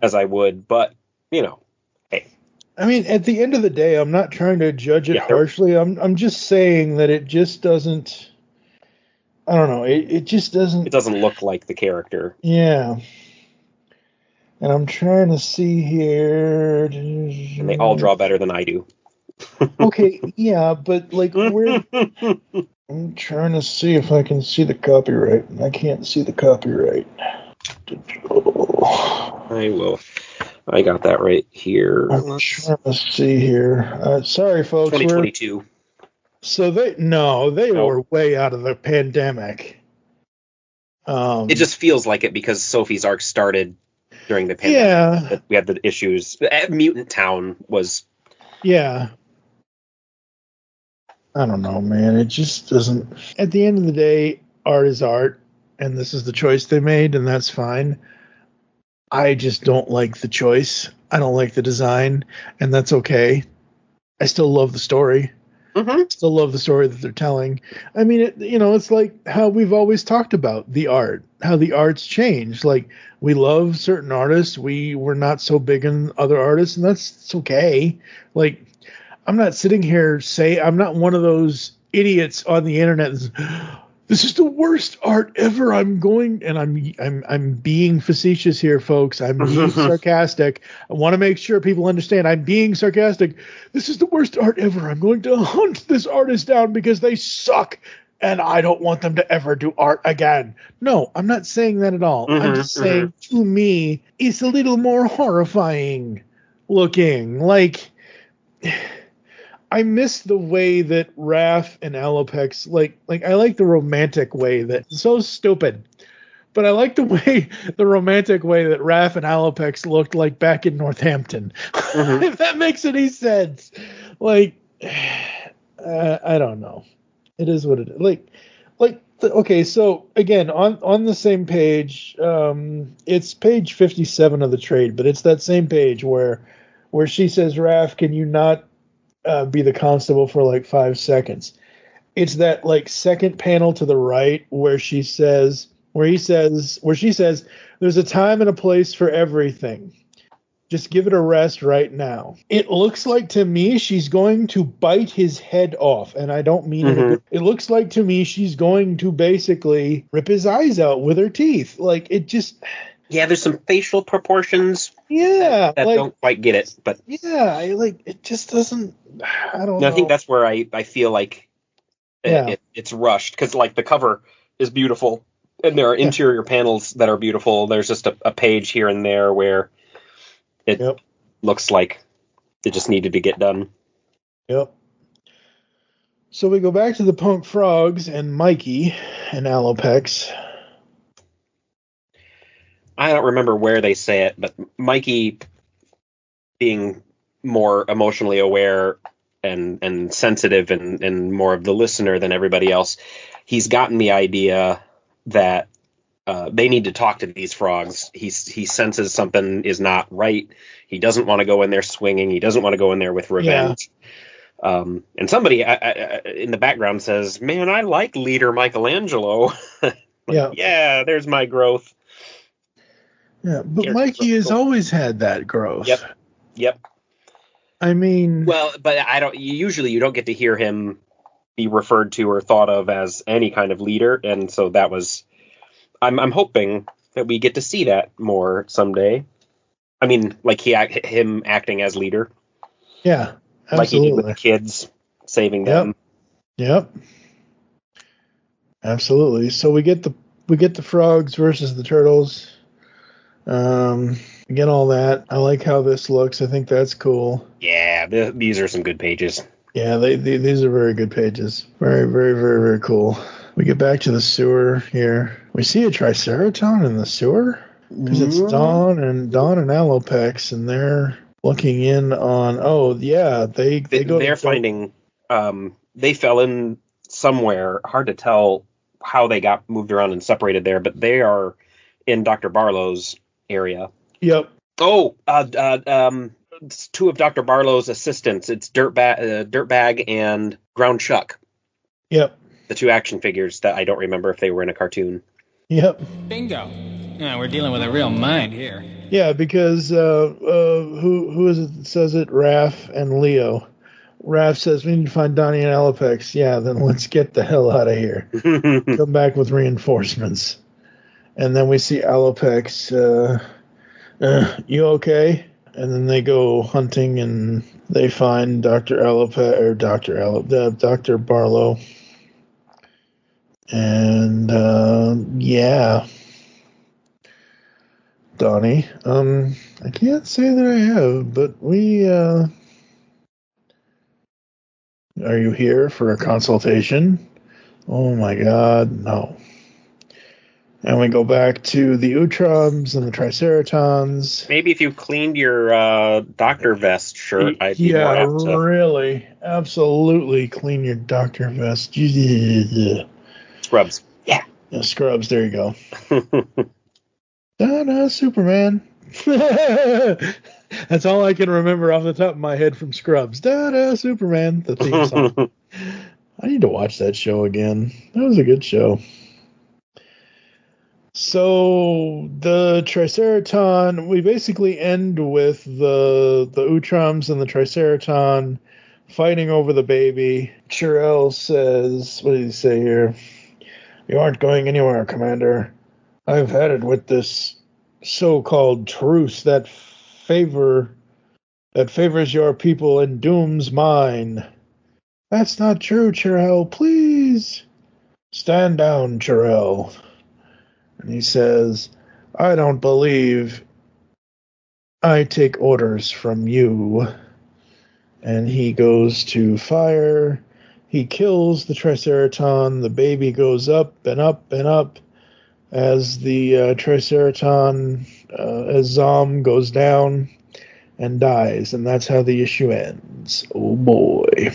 I would, but hey. I mean, at the end of the day, I'm not trying to judge it harshly. I'm just saying that it just doesn't, I don't know, it just doesn't. It doesn't look like the character. Yeah. And I'm trying to see here. And they all draw better than I do. Okay, yeah, but like I'm trying to see if I can see the copyright. I can't see the copyright. I will. I got that right here. I'm trying to see here. Sorry, folks. 2022. So they were way out of the pandemic. It just feels like it because Sophie's arc started during the pandemic. Yeah. We had the issues. Mutant Town was. Yeah. I don't know, man. It just doesn't. At the end of the day, art is art, and this is the choice they made, and that's fine. I just don't like the choice. I don't like the design, and that's okay. I still love the story. Still love the story that they're telling. I mean, it's like how we've always talked about the art, how the art's changed. Like, we love certain artists. We're not so big in other artists, and it's okay. Like, I'm not sitting here I'm not one of those idiots on the internet. This is the worst art ever. I'm being facetious here, folks. I'm being sarcastic. I want to make sure people understand I'm being sarcastic. This is the worst art ever. I'm going to hunt this artist down because they suck, and I don't want them to ever do art again. No, I'm not saying that at all. I'm just saying, to me, it's a little more horrifying looking. Like, I miss the way that Raph and Alopex, like I like the romantic way that's so stupid, but I like the romantic way that Raph and Alopex looked like back in Northampton. If that makes any sense. Like, I don't know. It is what it is. Okay, so again, on the same page, it's page 57 of the trade, but it's that same page where she says, "Raph, can you not be the constable for like 5 seconds?" It's that like second panel to the right where she says, "There's a time and a place for everything. Just give it a rest right now." It looks like to me she's going to bite his head off, and I don't mean it. It looks like to me she's going to basically rip his eyes out with her teeth. Like, it just. Yeah, there's some facial proportions. Yeah, that don't quite get it, but yeah, it just doesn't. I don't know. I think that's where I feel like it's rushed, because like the cover is beautiful and there are interior panels that are beautiful. There's just a page here and there where it looks like it just needed to get done. Yep. So we go back to the Punk Frogs and Mikey and Alopex. I don't remember where they say it, but Mikey, being more emotionally aware and sensitive and more of the listener than everybody else, he's gotten the idea that they need to talk to these frogs. He senses something is not right. He doesn't want to go in there swinging. He doesn't want to go in there with revenge. Yeah. And somebody in the background says, "Man, I like leader Michelangelo." Yeah, there's my growth. Yeah, but Mikey has always had that growth. Yep. I mean, well, but usually you don't get to hear him be referred to or thought of as any kind of leader, and so that was. I'm hoping that we get to see that more someday. I mean, like him acting as leader. Yeah, absolutely. Like he did with the kids, saving them. Yep. Absolutely. So we get the frogs versus the turtles. Get all that. I like how this looks. I think that's cool. Yeah, these are some good pages. Yeah, these are very good pages. Very, very, very, very cool. We get back to the sewer here. We see a Triceratops in the sewer because it's Dawn and Alopex, and they're looking in on. Oh yeah, they're finding. They fell in somewhere. Hard to tell how they got moved around and separated there, but they are in Dr. Barlow's area. Yep. Oh, it's two of Dr. Barlow's assistants. It's Dirtbag and Ground Chuck. Yep. The two action figures that I don't remember if they were in a cartoon. Yep. Bingo. Yeah, we're dealing with a real mind here. Yeah, because who is it that says it? Raph and Leo. Raph says we need to find Donnie and Alopex. Yeah, then let's get the hell out of here. Come back with reinforcements. And then we see Alopex. You okay? And then they go hunting and they find Dr. Barlow. And yeah. Donnie. I can't say that I have, but we are you here for a consultation? Oh my god, no. And we go back to the Utroms and the Triceratons. Maybe if you cleaned your doctor vest shirt, I'd be more apt to... really. Absolutely clean your doctor vest. Scrubs. Yeah, scrubs, there you go. Da-da, Superman. That's all I can remember off the top of my head from Scrubs. Da-da, Superman, the theme song. I need to watch that show again. That was a good show. So the Triceraton, we basically end with the Utroms and the Triceraton fighting over the baby. Chirel says, what did he say here? You aren't going anywhere, Commander. I've had it with this so-called truce that favors your people and dooms mine. That's not true, Chirel. Please stand down, Chirel. And he says, I don't believe I take orders from you. And he goes to fire. He kills the Triceraton. The baby goes up and up and up as the Triceraton, as Zom goes down and dies. And that's how the issue ends. Oh boy.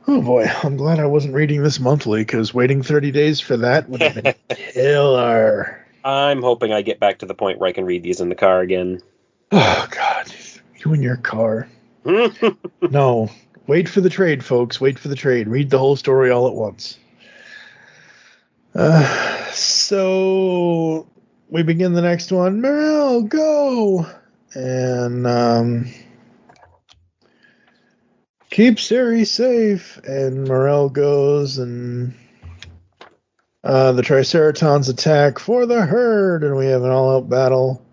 Oh boy, I'm glad I wasn't reading this monthly, because waiting 30 days for that would have been killer. I'm hoping I get back to the point where I can read these in the car again. Oh god, you and your car. No, wait for the trade, folks. Wait for the trade. Read the whole story all at once. So we begin the next one. Morel, go! And keep Siri safe. And Morel goes, and the Triceratons attack for the herd, and we have an all-out battle.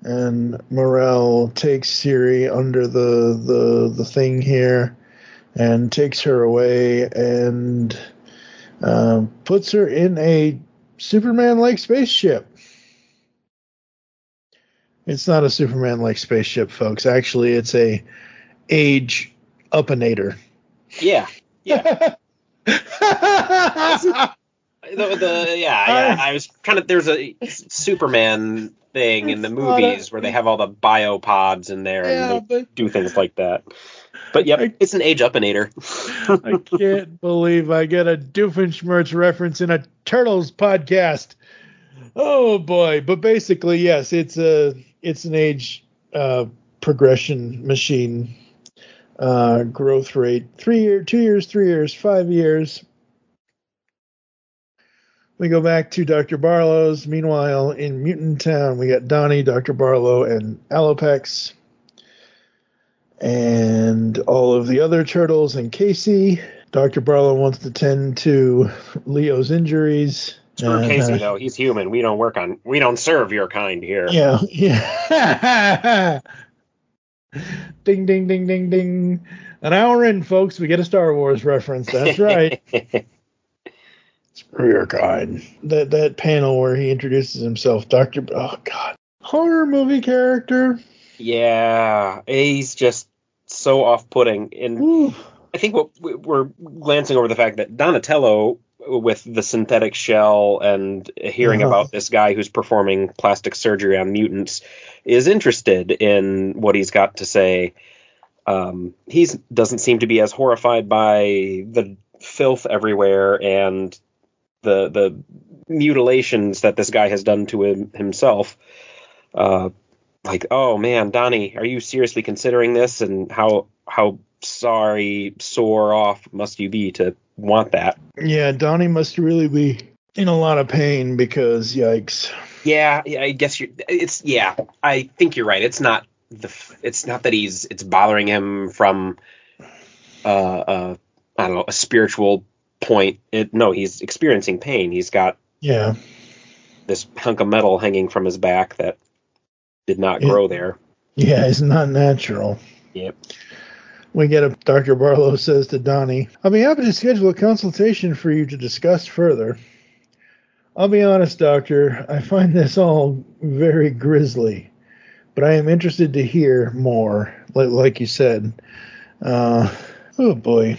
And Morel takes Siri under the thing here and takes her away and puts her in a Superman-like spaceship. It's not a Superman-like spaceship, folks. Actually, it's a age-upinator. Yeah. I was trying to. There's a Superman thing in the movies where they have all the biopods in there and they do things like that. But yep, it's an age-upinator. I can't believe I get a Doofenshmirtz reference in a Turtles podcast. Oh boy! But basically, yes, it's an age progression machine. Growth rate 3 years, 2 years, 3 years, 5 years. We go back to Dr. Barlow's. Meanwhile, in Mutant Town, we got Donnie, Dr. Barlow, and Alopex. And all of the other turtles and Casey. Dr. Barlow wants to tend to Leo's injuries. Screw Casey, though. He's human. We don't serve your kind here. Yeah. Ding, ding, ding, ding, ding. An hour in, folks, we get a Star Wars reference. That's right. Screw your kind. That panel where he introduces himself, oh God, horror movie character. Yeah, he's just so off-putting. And I think we're glancing over the fact that Donatello, with the synthetic shell and hearing about this guy who's performing plastic surgery on mutants, is interested in what he's got to say. He doesn't seem to be as horrified by the filth everywhere and the mutilations that this guy has done to himself. Like, oh man, Donnie, are you seriously considering this? And how sore off must you be to want that? Yeah, Donnie must really be in a lot of pain because yikes. Yeah, I guess I think you're right. It's not that it's bothering him from I don't know, a spiritual point. He's experiencing pain. He's got this hunk of metal hanging from his back that did not grow there. Yeah, it's not natural. Yep. We get Dr. Barlow says to Donnie, I'll be happy to schedule a consultation for you to discuss further. I'll be honest, Doctor, I find this all very grisly, but I am interested to hear more, like you said. Oh boy.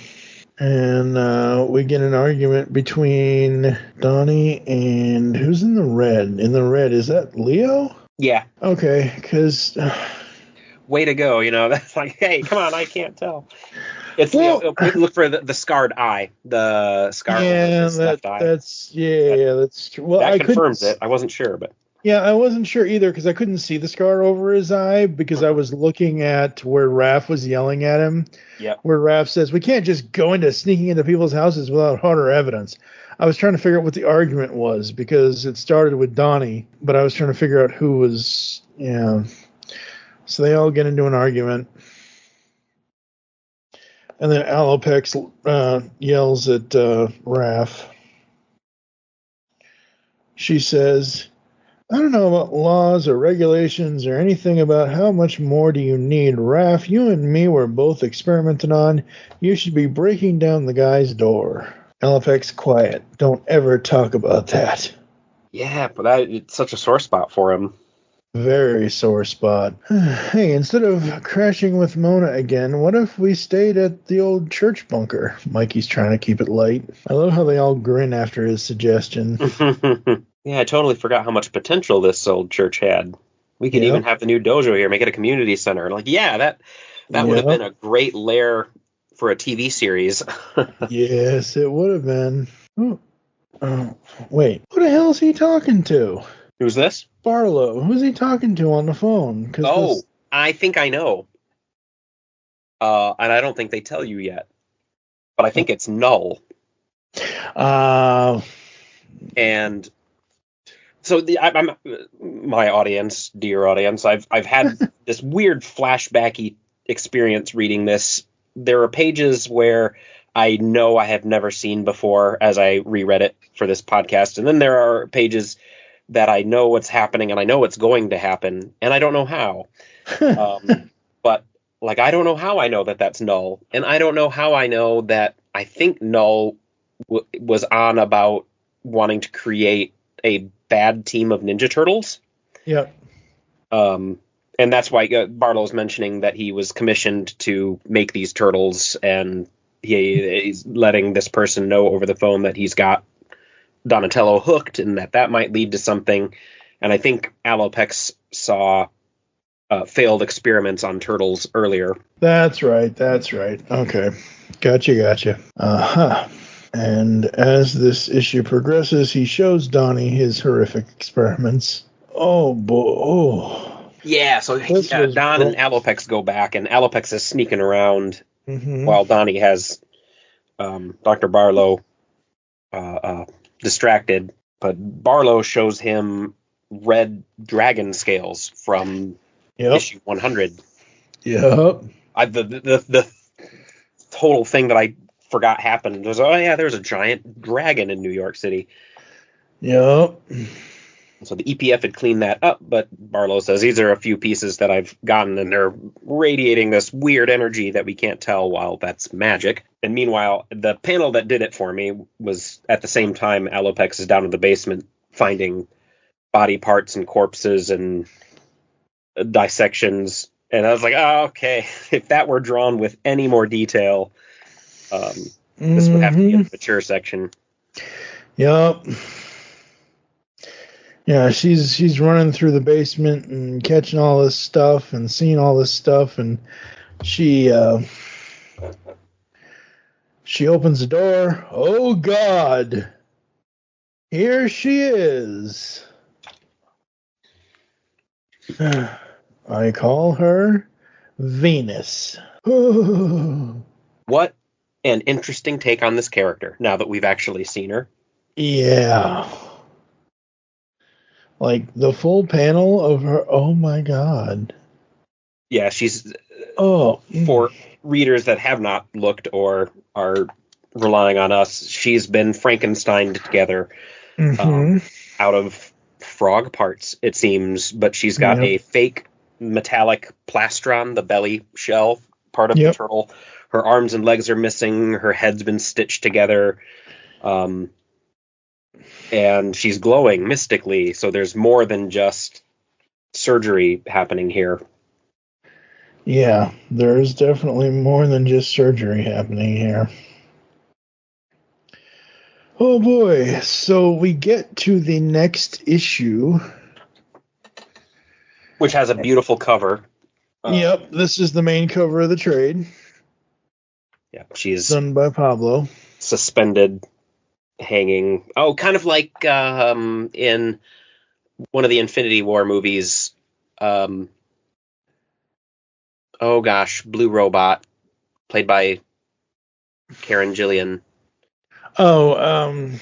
And we get an argument between Donnie and who's in the red? In the red, is that Leo? Yeah. Okay, because... way to go, that's like, hey, come on, I can't tell. It's look for the scarred eye, the scar on his left eye. That's true. Well, that confirms it. I wasn't sure, but yeah, I wasn't sure either because I couldn't see the scar over his eye because I was looking at where Raph was yelling at him. Yeah, where Raph says we can't just go into sneaking into people's houses without harder evidence. I was trying to figure out what the argument was because it started with Donnie, but I was trying to figure out who was. Yeah. So they all get into an argument. And then Alopex yells at Raph. She says, I don't know about laws or regulations or anything about how much more do you need. Raph, you and me were both experimented on. You should be breaking down the guy's door. Alopex, quiet. Don't ever talk about that. Yeah, but it's such a sore spot for him. Very sore spot. Hey, instead of crashing with Mona again, what if we stayed at the old church bunker? Mikey's trying to keep it light. I love how they all grin after his suggestion. Yeah, I totally forgot how much potential this old church had. We could even have the new dojo here, make it a community center. Like, yeah, that would have been a great lair for a TV series. Yes, it would have been. Oh, wait, who the hell is he talking to? Who's this? Barlow. Who's he talking to on the phone? I think I know. And I don't think they tell you yet. But I think it's Null. And so I'm my audience, dear audience, I've had this weird flashbacky experience reading this. There are pages where I know I have never seen before as I reread it for this podcast. And then there are pages that I know what's happening and I know what's going to happen and I don't know how. But like, I don't know how I know that that's Null. And I don't know how I know that I think Null was on about wanting to create a bad team of Ninja Turtles. Yeah. And that's why Barlow's mentioning that he was commissioned to make these turtles and he's letting this person know over the phone that he's got Donatello hooked and that might lead to something. And I think Alopex saw failed experiments on turtles earlier. That's right. Okay. Gotcha. Uh-huh. And as this issue progresses, he shows Donnie his horrific experiments. Oh, boy. Oh. Yeah, so Don and Alopex go back, and Alopex is sneaking around while Donnie has Dr. Barlow distracted. But Barlow shows him red dragon scales from issue 100. Yep. The total thing that I forgot happened was, there's a giant dragon in New York City. Yep. So the EPF had cleaned that up, but Barlow says these are a few pieces that I've gotten, and they're radiating this weird energy that we can't tell while that's magic. And meanwhile, the panel that did it for me was at the same time Alopex is down in the basement finding body parts and corpses and dissections. And I was like, okay, if that were drawn with any more detail, this would have to be in the mature section. Yep. Yeah, she's running through the basement and catching all this stuff and seeing all this stuff, and she opens the door. Oh God, here she is. I call her Venus. What an interesting take on this character now that we've actually seen her. Yeah. Like the full panel of her. Oh my God. Yeah, she's. For readers that have not looked or are relying on us, she's been Frankensteined together out of frog parts, it seems. But she's got a fake metallic plastron, the belly shell part of the turtle. Her arms and legs are missing. Her head's been stitched together. And she's glowing mystically, so there's more than just surgery happening here. Yeah, there's definitely more than just surgery happening here. Oh boy, so we get to the next issue. Which has a beautiful cover. Yep, this is the main cover of the trade. Yeah, she's done by Pablo. Suspended, hanging. Oh, kind of like in one of the Infinity War movies. Blue Robot, played by Karen Gillian. When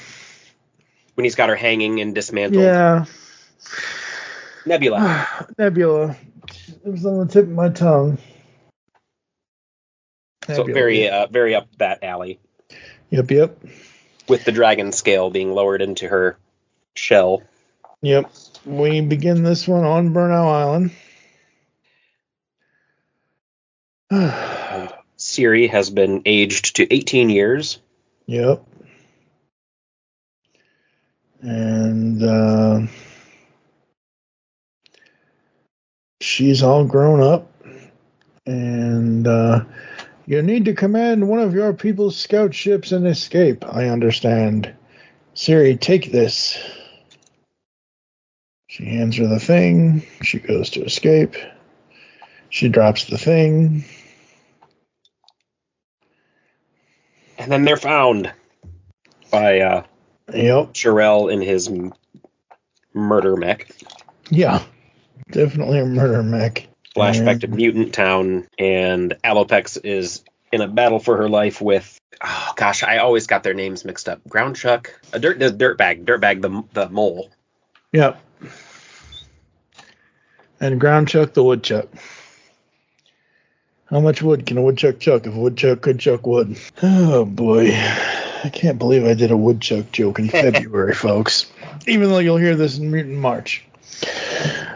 he's got her hanging and dismantled. Yeah. Nebula. Nebula. It was on the tip of my tongue. So very up that alley. Yep. With the dragon scale being lowered into her shell. Yep. We begin this one on Burnow Island. Siri has been aged to 18 years. Yep. And she's all grown up. And you need to command one of your people's scout ships and escape, I understand. Siri, take this. She hands her the thing. She goes to escape. She drops the thing. And then they're found by Jarrell in his murder mech. Yeah, definitely a murder mech. Flashback to Mutant Town, and Alopex is in a battle for her life with, I always got their names mixed up. Groundchuck, Dirtbag, the mole. Yep. And Groundchuck the woodchuck. How much wood can a woodchuck chuck if a woodchuck could chuck wood? Oh boy. I can't believe I did a woodchuck joke in February, folks. Even though you'll hear this in Mutant March.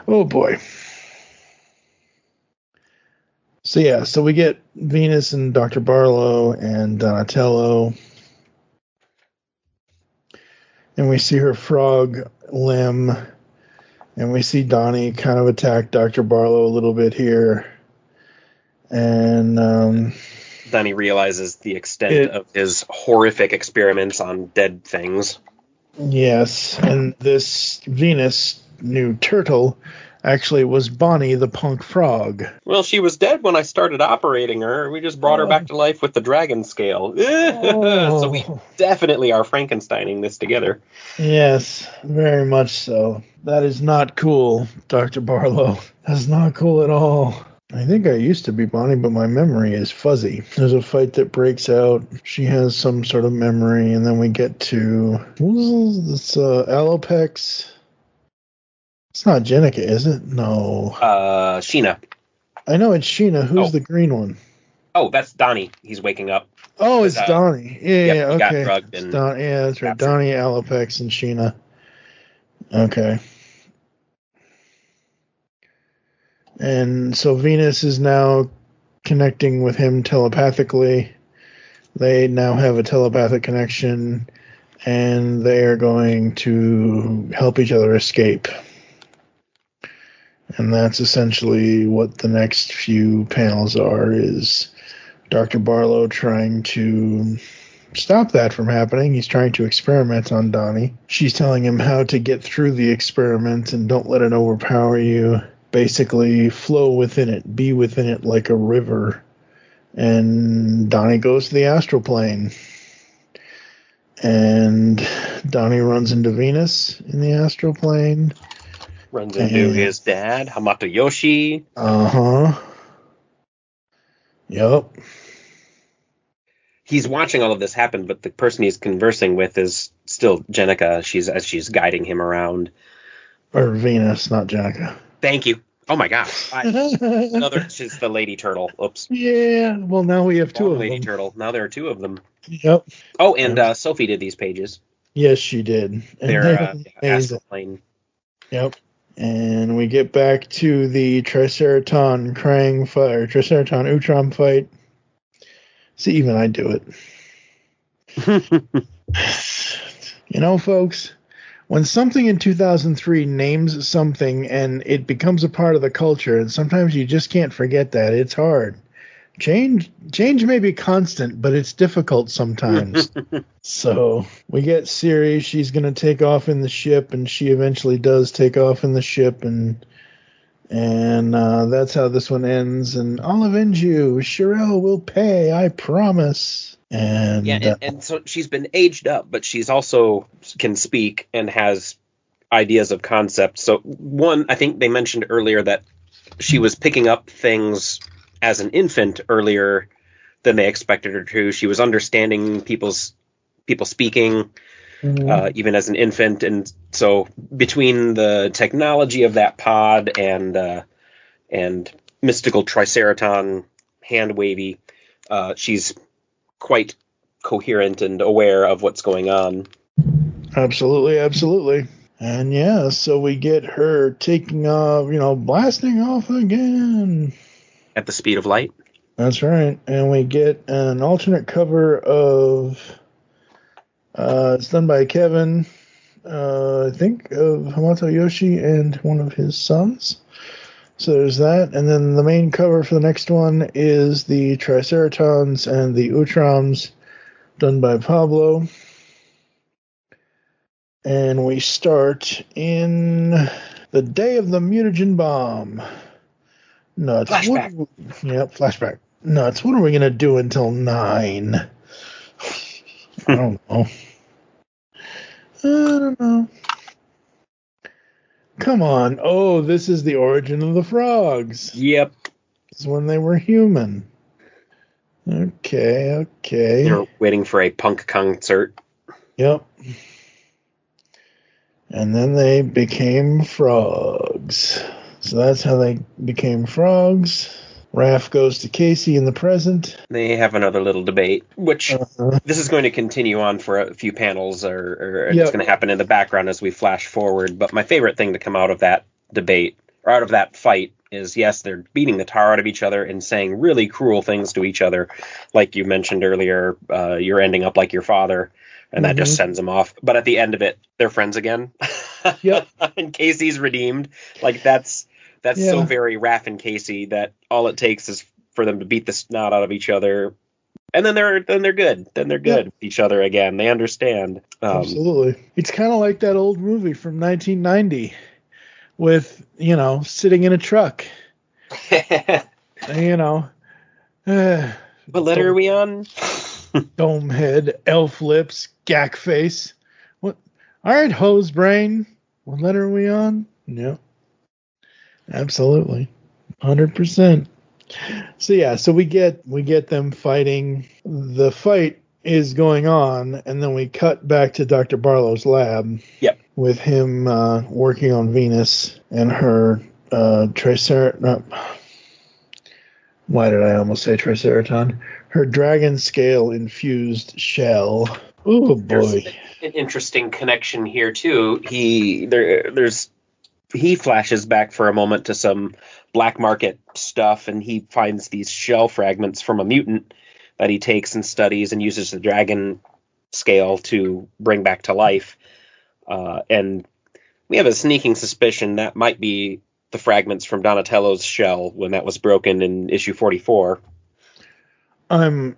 Oh boy. So we get Venus and Dr. Barlow and Donatello. And we see her frog limb. And we see Donnie kind of attack Dr. Barlow a little bit here. And Donnie realizes the extent of his horrific experiments on dead things. Yes, and this Venus new turtle actually was Bonnie the punk frog. Well, she was dead when I started operating her. We just brought her back to life with the dragon scale. So we definitely are Frankensteining this together. Yes, very much so. That is not cool, Dr. Barlow. That's not cool at all. I think I used to be Bonnie, but my memory is fuzzy. There's a fight that breaks out. She has some sort of memory, and then we get to... It's Alopex. It's not Jenica, is it? No. Sheena. I know it's Sheena. Who's the green one? Oh, that's Donnie. He's waking up. Oh, it's Donnie. Yeah, he got okay. drugged and Yeah, that's right. Donnie, Alopex, and Sheena. Okay. And so Venus is now connecting with him telepathically. They now have a telepathic connection, and they are going to help each other escape. And that's essentially what the next few panels are, is Dr. Barlow trying to stop that from happening. He's trying to experiment on Donnie. She's telling him how to get through the experiment and don't let it overpower you. Basically, flow within it, be within it like a river. And Donnie goes to the astral plane. And Donnie runs into Venus in the astral plane. Runs into his dad, Hamato Yoshi. Uh-huh. Yep. He's watching all of this happen, but the person he's conversing with is still Jenica. She's guiding him around. Or Venus, not Jenica. Thank you. Oh my gosh. She's the lady turtle. Oops. Yeah, well, now we have two of them. Lady turtle. Now there are two of them. Yep. Oh, and Sophie did these pages. Yes, she did. And they're astral plane. Yep. And we get back to the Triceraton Krang fight, or Triceraton Utrom fight. See, even I do it. You know, folks, when something in 2003 names something and it becomes a part of the culture, and sometimes you just can't forget that, it's hard. Change may be constant, but it's difficult sometimes. So we get Siri. She's going to take off in the ship, and she eventually does take off in the ship, and that's how this one ends. And I'll avenge you. Sherelle will pay, I promise. And so she's been aged up, but she's also can speak and has ideas of concept. So one, I think they mentioned earlier that she was picking up things as an infant earlier than they expected her to. She was understanding people speaking, even as an infant. And so between the technology of that pod and mystical Triceraton hand wavy, she's quite coherent and aware of what's going on. Absolutely, absolutely. And yeah, so we get her taking off, blasting off again. At the speed of light. That's right. And we get an alternate cover of, it's done by Kevin, I think, of Hamato Yoshi and one of his sons. So there's that. And then the main cover for the next one is the Triceratons and the Utroms, done by Pablo. And we start in the day of the mutagen bomb. Nuts. Flashback. Flashback. Nuts. What are we going to do until 9? I don't know. Come on. Oh, this is the origin of the frogs. Yep. This is when they were human. Okay. They're waiting for a punk concert. Yep. And then they became frogs. So that's how they became frogs. Raph goes to Casey in the present. They have another little debate, which this is going to continue on for a few panels, or it's going to happen in the background as we flash forward. But my favorite thing to come out of that debate, or out of that fight, is, yes, they're beating the tar out of each other and saying really cruel things to each other. Like you mentioned earlier, you're ending up like your father, and that just sends them off. But at the end of it, they're friends again. Yep. And Casey's redeemed. Like, that's so very Raph and Casey that all it takes is for them to beat the snot out of each other, And then they're good. Then they're good with each other again. They understand. Absolutely. It's kind of like that old movie from 1990 with, sitting in a truck. What letter are we on? Dome head, elf lips, gack face. What? All right, hose brain. What letter are we on? Yeah. Absolutely. 100%. So we get them fighting. The fight is going on, and then we cut back to Dr. Barlow's lab. Yep. With him working on Venus and her why did I almost say Triceraton? Her dragon scale infused shell. Oh boy. There's an interesting connection here too. He flashes back for a moment to some black market stuff, and he finds these shell fragments from a mutant that he takes and studies and uses the dragon scale to bring back to life. And we have a sneaking suspicion that might be the fragments from Donatello's shell when that was broken in issue 44. I'm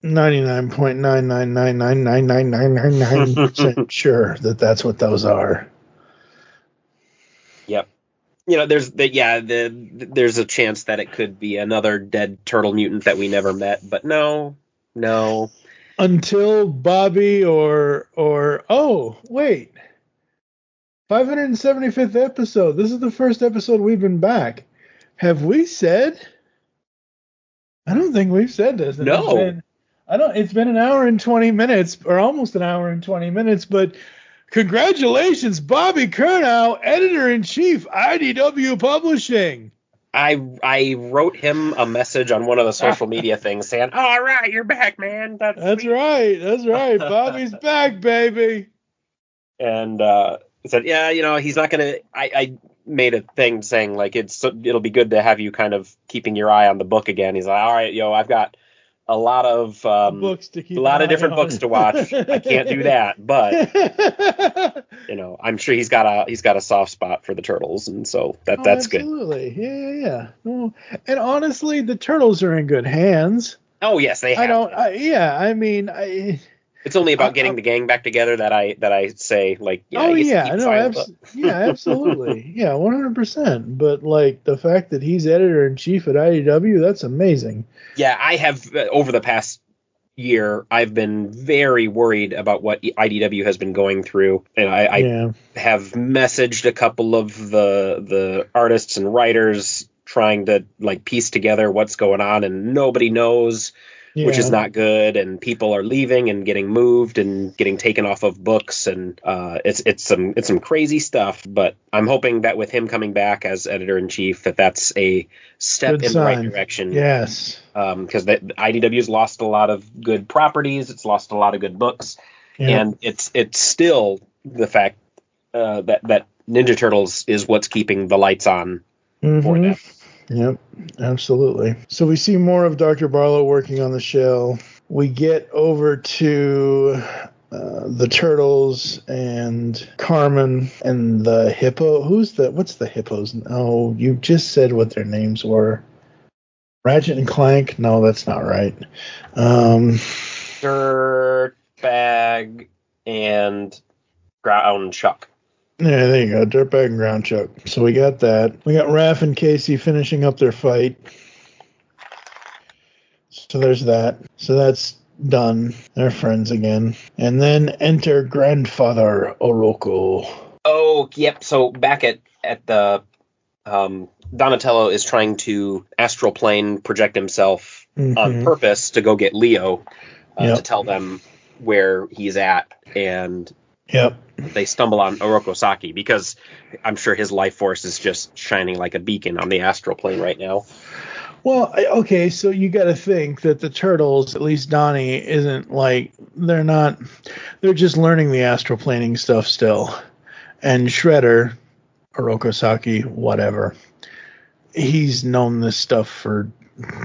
99.9999999% sure that that's what those are. Yep. There's a chance that it could be another dead turtle mutant that we never met, but no. Until Bobby or oh, wait. 575th episode. This is the first episode we've been back. Have we said? I don't think we've said this. No. It's been an hour and 20 minutes, or almost an hour and 20 minutes, but congratulations, Bobby Curnow, Editor-in-Chief, IDW Publishing. I wrote him a message on one of the social media things saying, all right, you're back, man. That's right. Bobby's back, baby. And he said, yeah, he's not going to... I made a thing saying, like, it'll be good to have you kind of keeping your eye on the book again. He's like, all right, I've got a lot of books to keep, a lot of different books to watch. I can't do that, but I'm sure he's got a soft spot for the turtles, and so that's good. Absolutely, yeah. Well, and honestly, the turtles are in good hands. Oh yes, they have. It's only about getting the gang back together that I say, like, absolutely, 100%. But like the fact that he's editor-in-chief at IDW, that's amazing. Yeah, I have over the past year, I've been very worried about what IDW has been going through, and I have messaged a couple of the artists and writers trying to like piece together what's going on, and nobody knows. Yeah. Which is not good, and people are leaving and getting moved and getting taken off of books, and it's some crazy stuff. But I'm hoping that with him coming back as editor-in-chief, that's a step in the right direction. Yes, because the IDW's lost a lot of good properties, it's lost a lot of good books, and it's still the fact that Ninja Turtles is what's keeping the lights on for them. Yep, absolutely. So we see more of Dr. Barlow working on the shell. We get over to the turtles and Carmen and the hippo. What's the hippos? Oh, you just said what their names were. Ratchet and Clank? No, that's not right. Dirtbag and Ground Chuck. Yeah, there you go. Dirtbag and Ground Chuck. So we got that. We got Raph and Casey finishing up their fight. So there's that. So that's done. They're friends again. And then enter Grandfather Oroco. Oh, yep. So back at the Donatello is trying to astral plane project himself on purpose to go get Leo to tell them where he's at, and they stumble on Oroco Saki because I'm sure his life force is just shining like a beacon on the astral plane right now. Well, okay, so you got to think that the turtles, at least Donnie, isn't like they're just learning the astral planing stuff still, and Shredder, Oroco Saki, whatever, he's known this stuff for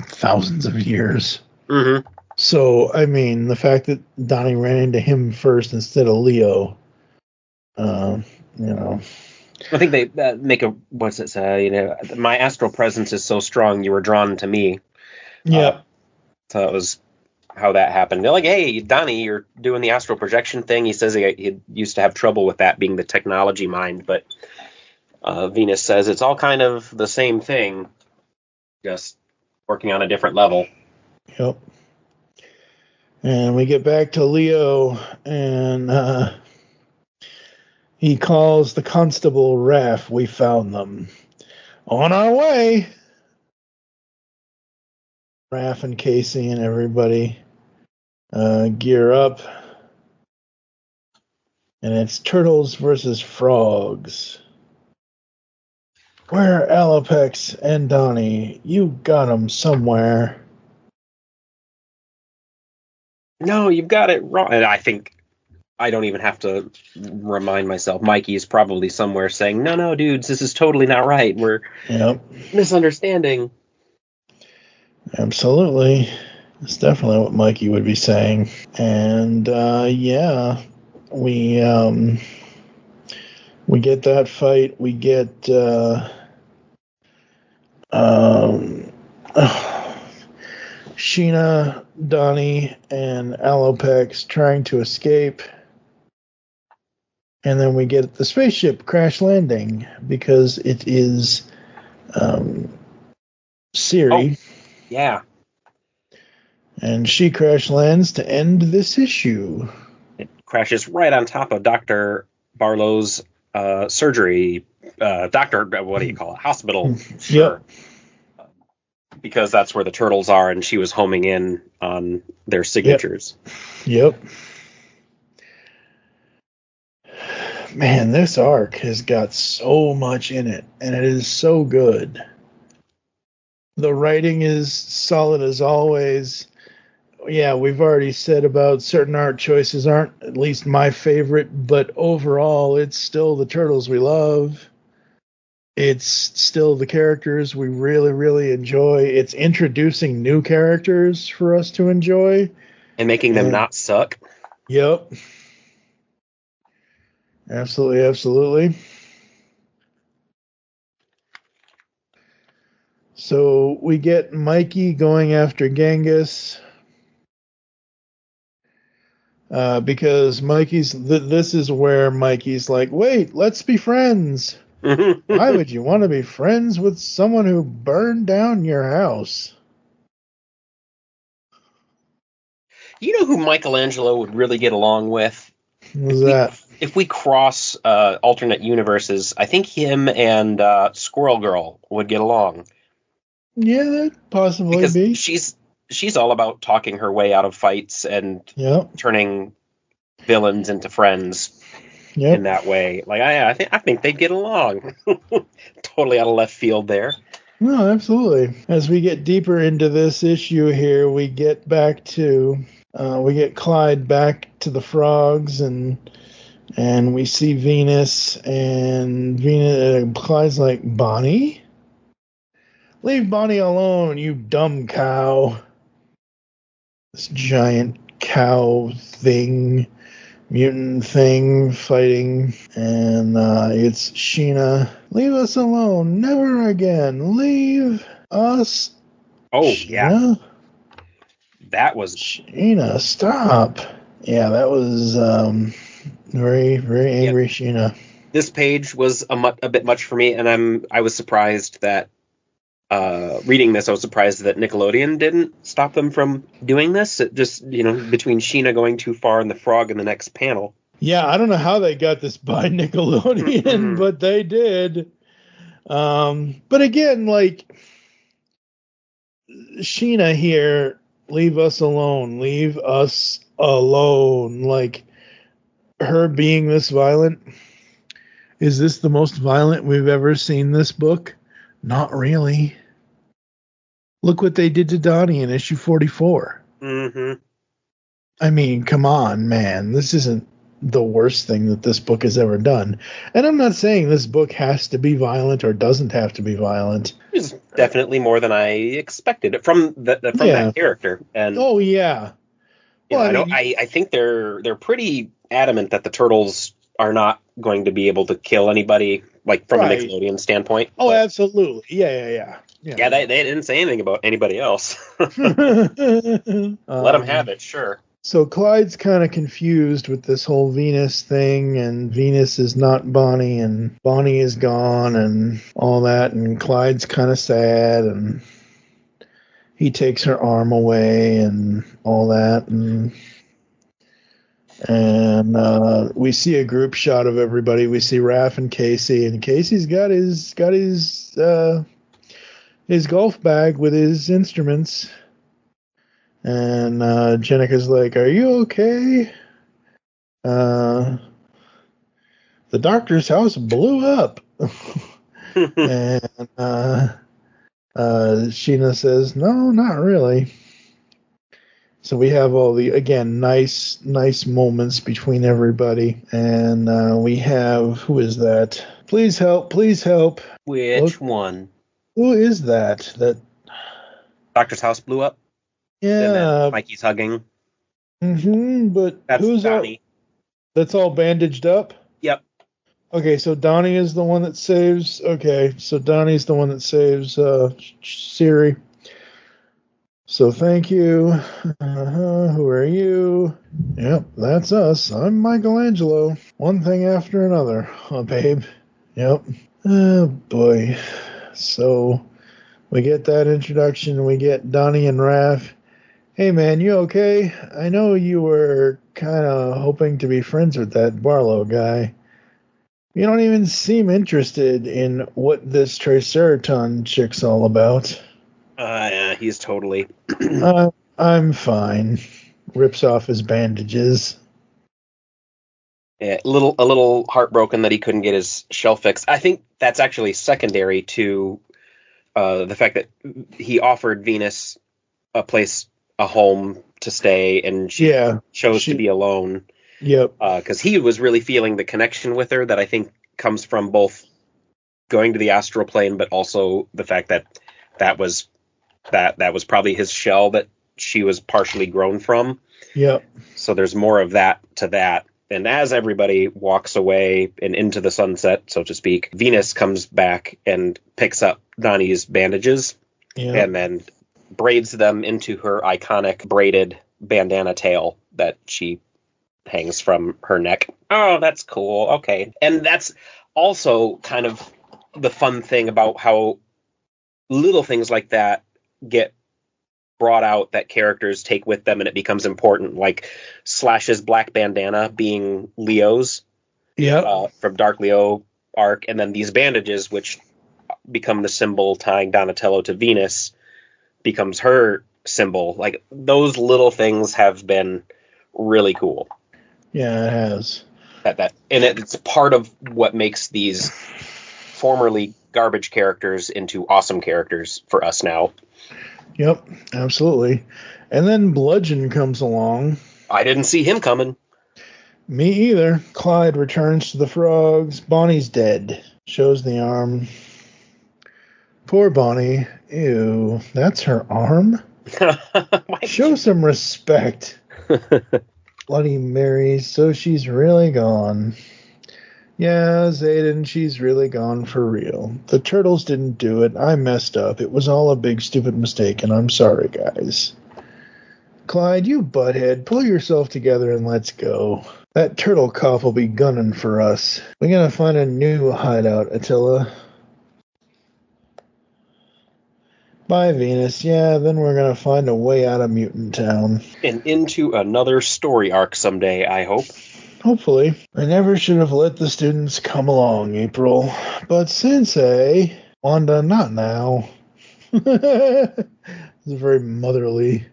thousands of years. Mm-hmm. So, I mean, the fact that Donnie ran into him first instead of Leo, I think they make a, what's it say, my astral presence is so strong you were drawn to me. Yeah. So it was, how that happened. They're like, hey, Donnie, you're doing the astral projection thing. He says he used to have trouble with that, being the technology mind, but Venus says it's all kind of the same thing, just working on a different level. Yep. And we get back to Leo, and he calls the constable. Raph, we found them. On our way. Raph and Casey and everybody gear up. And it's turtles versus frogs. Where are Alopex and Donnie? You got them somewhere. No, you've got it wrong. And I think I don't even have to remind myself. Mikey is probably somewhere saying, no, dudes, this is totally not right. We're misunderstanding. Absolutely. That's definitely what Mikey would be saying. And, we get that fight. We get, Sheena, Donnie, and Alopex trying to escape. And then we get the spaceship crash landing because it is Siri. Oh, yeah. And she crash lands to end this issue. It crashes right on top of Dr. Barlow's surgery. What do you call it? Hospital. Sure. Yep. Because that's where the turtles are, and she was homing in on their signatures. Yep. Man, this arc has got so much in it, and it is so good. The writing is solid as always. Yeah, we've already said about certain art choices aren't at least my favorite, but overall, it's still the turtles we love. It's still the characters we really, really enjoy. It's introducing new characters for us to enjoy. And making them not suck. Yep. Absolutely, absolutely. So we get Mikey going after Genghis. Because this is where Mikey's like, wait, let's be friends. Why would you want to be friends with someone who burned down your house? You know who Michelangelo would really get along with? Who's that? If we cross alternate universes, I think him and Squirrel Girl would get along. Yeah, that possibly because be. She's all about talking her way out of fights and turning villains into friends. Yep. In that way. Like I think they'd get along. Totally out of left field there. No, absolutely. As we get deeper into this issue here, we get back to we get Clyde back to the frogs, and we see Venus, and Clyde's like, Bonnie? Leave Bonnie alone, you dumb cow. This giant cow thing. Mutant thing fighting, and it's Sheena. Leave us alone, never again. Leave us. Oh, Sheena? yeah. That was Sheena. Stop. Yeah, that was very, very angry Sheena. This page was a bit much for me, and I was surprised that reading this, I was surprised that Nickelodeon didn't stop them from doing this. It just, between Sheena going too far and the frog in the next panel. Yeah, I don't know how they got this by Nickelodeon, but they did. But again, like, Sheena here, leave us alone. Leave us alone. Like, her being this violent. Is this the most violent we've ever seen this book? Not really. Look what they did to Donnie in issue 44. Mm-hmm. I mean, come on, man. This isn't the worst thing that this book has ever done. And I'm not saying this book has to be violent or doesn't have to be violent. It's definitely more than I expected from that character. And oh, yeah. Well, I think they're pretty adamant that the turtles are not going to be able to kill anybody, like from a Nickelodeon standpoint. Oh, absolutely. Yeah. Yeah, they didn't say anything about anybody else. Let them have it, sure. So Clyde's kind of confused with this whole Venus thing, and Venus is not Bonnie, and Bonnie is gone, and all that, and Clyde's kind of sad, and he takes her arm away, and all that, and we see a group shot of everybody. We see Raph and Casey, and Casey's got his golf bag with his instruments. And Jenica's like, "Are you okay? The doctor's house blew up." And Sheena says, "No, not really." So we have all the, again, nice moments between everybody. And we have, who is that? Please help. Which one? Who is that? That Doctor's house blew up? Yeah. And Mikey's hugging. But that's who's Donnie. That's all bandaged up? Yep. Okay, so Donnie is the one that saves. Okay, so Donnie's the one that saves Siri. So thank you. Who are you? Yep, that's us. I'm Michelangelo. One thing after another. Oh, babe. Yep. Oh, boy. So we get that introduction. We get Donnie and Raph. Hey, man, you okay? I know you were kind of hoping to be friends with that Barlow guy. You don't even seem interested in what this Triceraton chick's all about. Yeah, he's totally... I'm fine. Rips off his bandages. Yeah, a little heartbroken that he couldn't get his shell fixed. I think that's actually secondary to the fact that he offered Venus a home to stay, and she chose to be alone. Yep. Because he was really feeling the connection with her that I think comes from both going to the astral plane, but also the fact that was probably his shell that she was partially grown from. Yep. So there's more of that to that. And as everybody walks away and into the sunset, so to speak, Venus comes back and picks up Donnie's bandages and then braids them into her iconic braided bandana tail that she hangs from her neck. Oh, that's cool. Okay. And that's also kind of the fun thing about how little things like that get brought out that characters take with them and it becomes important, like Slash's black bandana being Leo's from Dark Leo arc, and then these bandages, which become the symbol tying Donatello to Venus, becomes her symbol. Like, those little things have been really cool. Yeah, it has. And it's part of what makes these formerly garbage characters into awesome characters for us now. Yep, absolutely. And then Bludgeon comes along. I didn't see him coming. Me either. Clyde returns to the frogs. Bonnie's dead. Shows the arm. Poor Bonnie. Ew, that's her arm? Show some respect. Bloody Mary, so she's really gone. Yeah, Zayden, she's really gone for real. The turtles didn't do it. I messed up. It was all a big stupid mistake, and I'm sorry, guys. Clyde, you butthead, pull yourself together and let's go. That turtle cough will be gunning for us. We gotta find a new hideout, Attila. Bye, Venus. Yeah, then we're gonna find a way out of Mutant Town. And into another story arc someday, I hope. Hopefully. I never should have let the students come along, April. But Sensei, Wanda, not now. It's a very motherly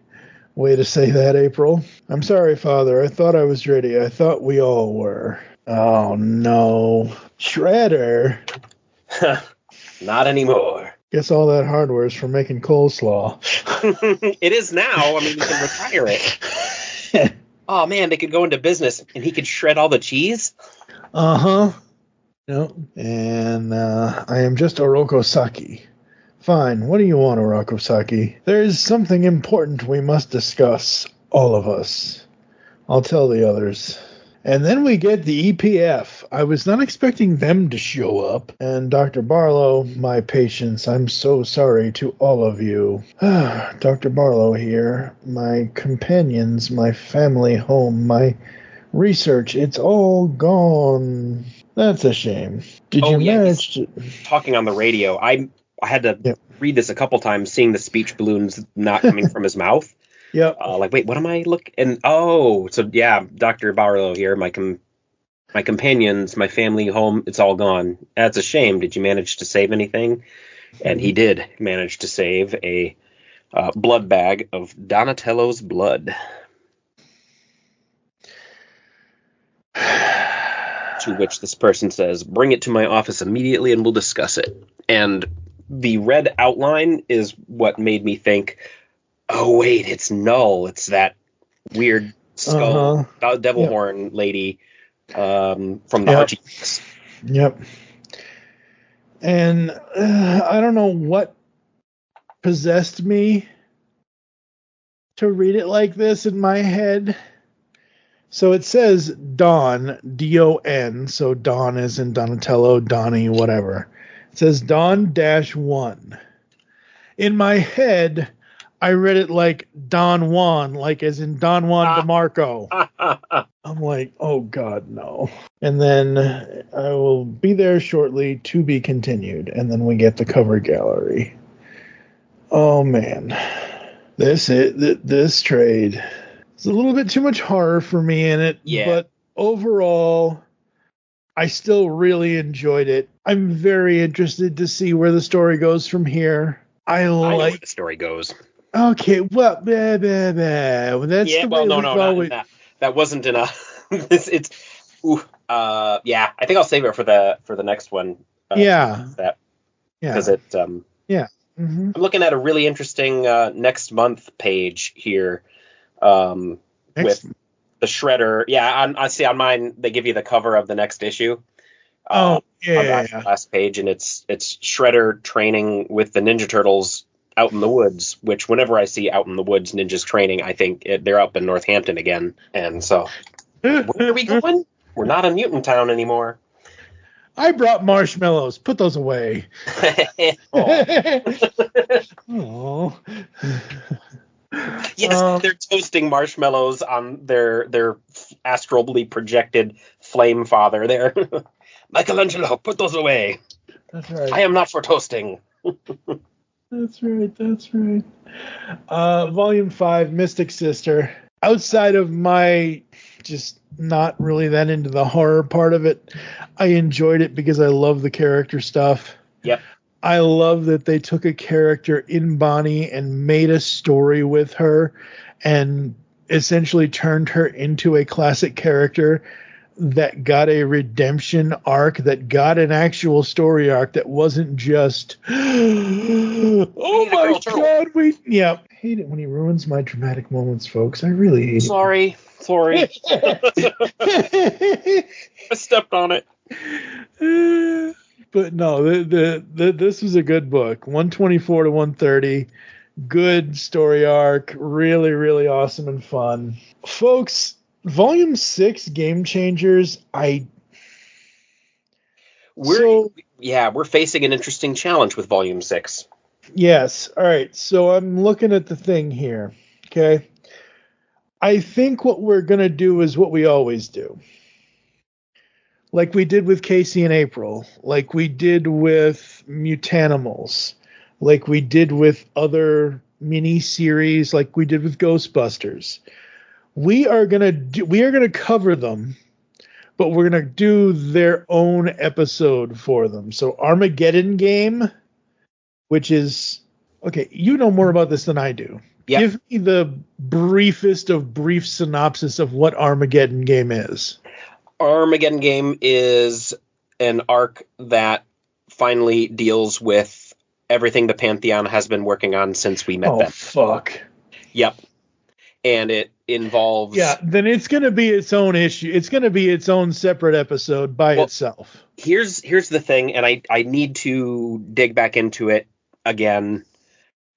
way to say that, April. I'm sorry, Father. I thought I was ready. I thought we all were. Oh, no. Shredder. Not anymore. Guess all that hardware is for making coleslaw. It is now. I mean, you can retire it. Oh, man, they could go into business and he could shred all the cheese? Uh-huh. No. And I am just Oroko Saki. Fine. What do you want, Oroko Saki? There is something important we must discuss, all of us. I'll tell the others. And then we get the EPF. I was not expecting them to show up. And Dr. Barlow, my patience, I'm so sorry to all of you. Dr. Barlow here. My companions, my family home, my research, it's all gone. That's a shame. Did you manage to... Talking on the radio, I had to read this a couple times, seeing the speech balloons not coming from his mouth. Yep. Like, wait, what am I looking? And so yeah, Dr. Barlow here. My companions, my family home, it's all gone. That's a shame. Did you manage to save anything? And he did manage to save a blood bag of Donatello's blood. To which this person says, "Bring it to my office immediately and we'll discuss it." And the red outline is what made me think, oh, wait, it's Null. It's that weird skull, devil horn lady from the Archie books. Yep. And I don't know what possessed me to read it like this in my head. So it says Dawn, D-O-N, so Dawn is in Donatello, Donnie, whatever. It says Dawn-1. In my head, I read it like Don Juan, like as in Don Juan DeMarco. I'm like, oh God, no. And then I will be there shortly, to be continued. And then we get the cover gallery. Oh man. This trade. It's a little bit too much horror for me in it, but overall, I still really enjoyed it. I'm very interested to see where the story goes from here. I know where the story goes. Okay, well, that's no, that wasn't enough. I think I'll save it for the next one. Because I'm looking at a really interesting next month page here. With the Shredder. I see on mine they give you the cover of the next issue. On the last page, and it's Shredder training with the Ninja Turtles out in the woods, which whenever I see out in the woods ninjas training, I think they're up in Northampton again. And so, where are we going? We're not in Mutant Town anymore. I brought marshmallows. Put those away. Oh. Yes, they're toasting marshmallows on their astrally projected flame father there. Michelangelo, put those away. That's right. I am not for toasting. That's right. Volume 5, Mystic Sister. Outside of my just not really that into the horror part of it, I enjoyed it because I love the character stuff. Yep. I love that they took a character in Bonnie and made a story with her and essentially turned her into a classic character that got a redemption arc, that got an actual story arc that wasn't just, oh my God, I hate it when he ruins my dramatic moments, folks. I really hate it. Sorry. I stepped on it. But no, this was a good book. 124 to 130. Good story arc. Really, really awesome and fun. Folks, Volume 6, Game Changers, we're facing an interesting challenge with Volume 6. Yes. All right. So I'm looking at the thing here. Okay. I think what we're going to do is what we always do. Like we did with Casey and April. Like we did with Mutanimals. Like we did with other mini-series. Like we did with Ghostbusters. We are going to cover them, but we're going to do their own episode for them. So Armageddon Game, which is, okay, you know more about this than I do. Yep. Give me the briefest of brief synopsis of what Armageddon Game is. Armageddon Game is an arc that finally deals with everything the Pantheon has been working on since we met them. Oh, fuck. Yep. And it involves... Yeah, then it's going to be its own issue. It's going to be its own separate episode by itself. Here's the thing, and I need to dig back into it again,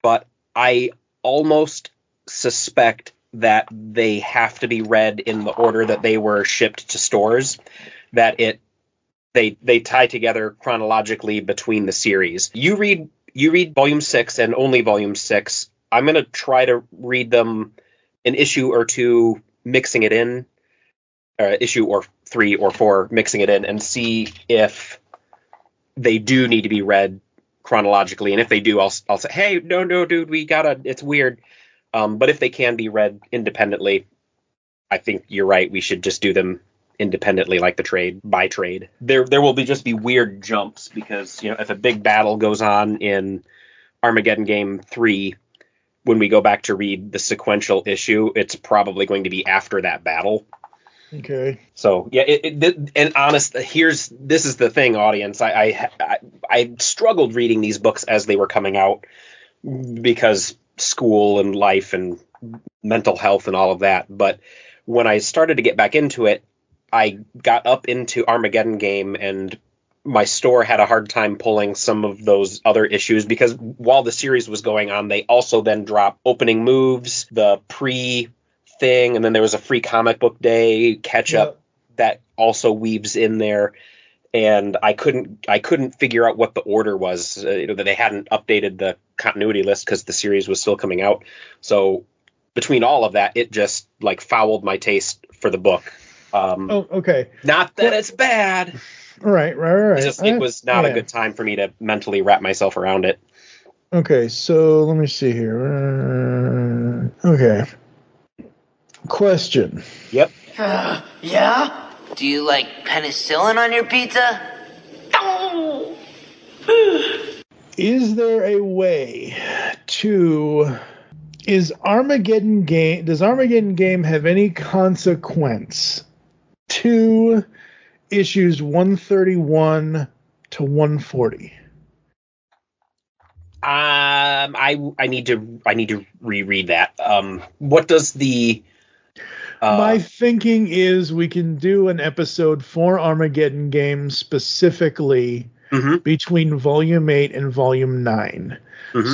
but I almost suspect that they have to be read in the order that they were shipped to stores, that they tie together chronologically between the series. You read volume 6 and only volume 6. I'm going to try to read them an issue or two, mixing it in, issue or 3 or 4, mixing it in, and see if they do need to be read chronologically. And if they do, I'll say, hey, no, dude, it's weird. But if they can be read independently, I think you're right. We should just do them independently, like the trade by trade. There will just be weird jumps because, if a big battle goes on in Armageddon Game 3, when we go back to read the sequential issue, it's probably going to be after that battle. Okay. So yeah, and honest, this is the thing, audience. I struggled reading these books as they were coming out because school and life and mental health and all of that. But when I started to get back into it, I got up into Armageddon Game, and my store had a hard time pulling some of those other issues because while the series was going on, they also then dropped Opening Moves, the thing, and then there was a free comic book day catch up that also weaves in there, and I couldn't figure out what the order was. That they hadn't updated the continuity list because the series was still coming out. So between all of that, it just fouled my taste for the book. Okay. Not that it's bad. Right. It was not a good time for me to mentally wrap myself around it. Okay, so let me see here. Okay. Question. Yep. Yeah? Do you like penicillin on your pizza? Oh! Is there a way to... does Armageddon Game have any consequence to issues 131 to 140? I need to reread that. What does the my thinking is we can do an episode for Armageddon Game specifically between Volume 8 and Volume 9.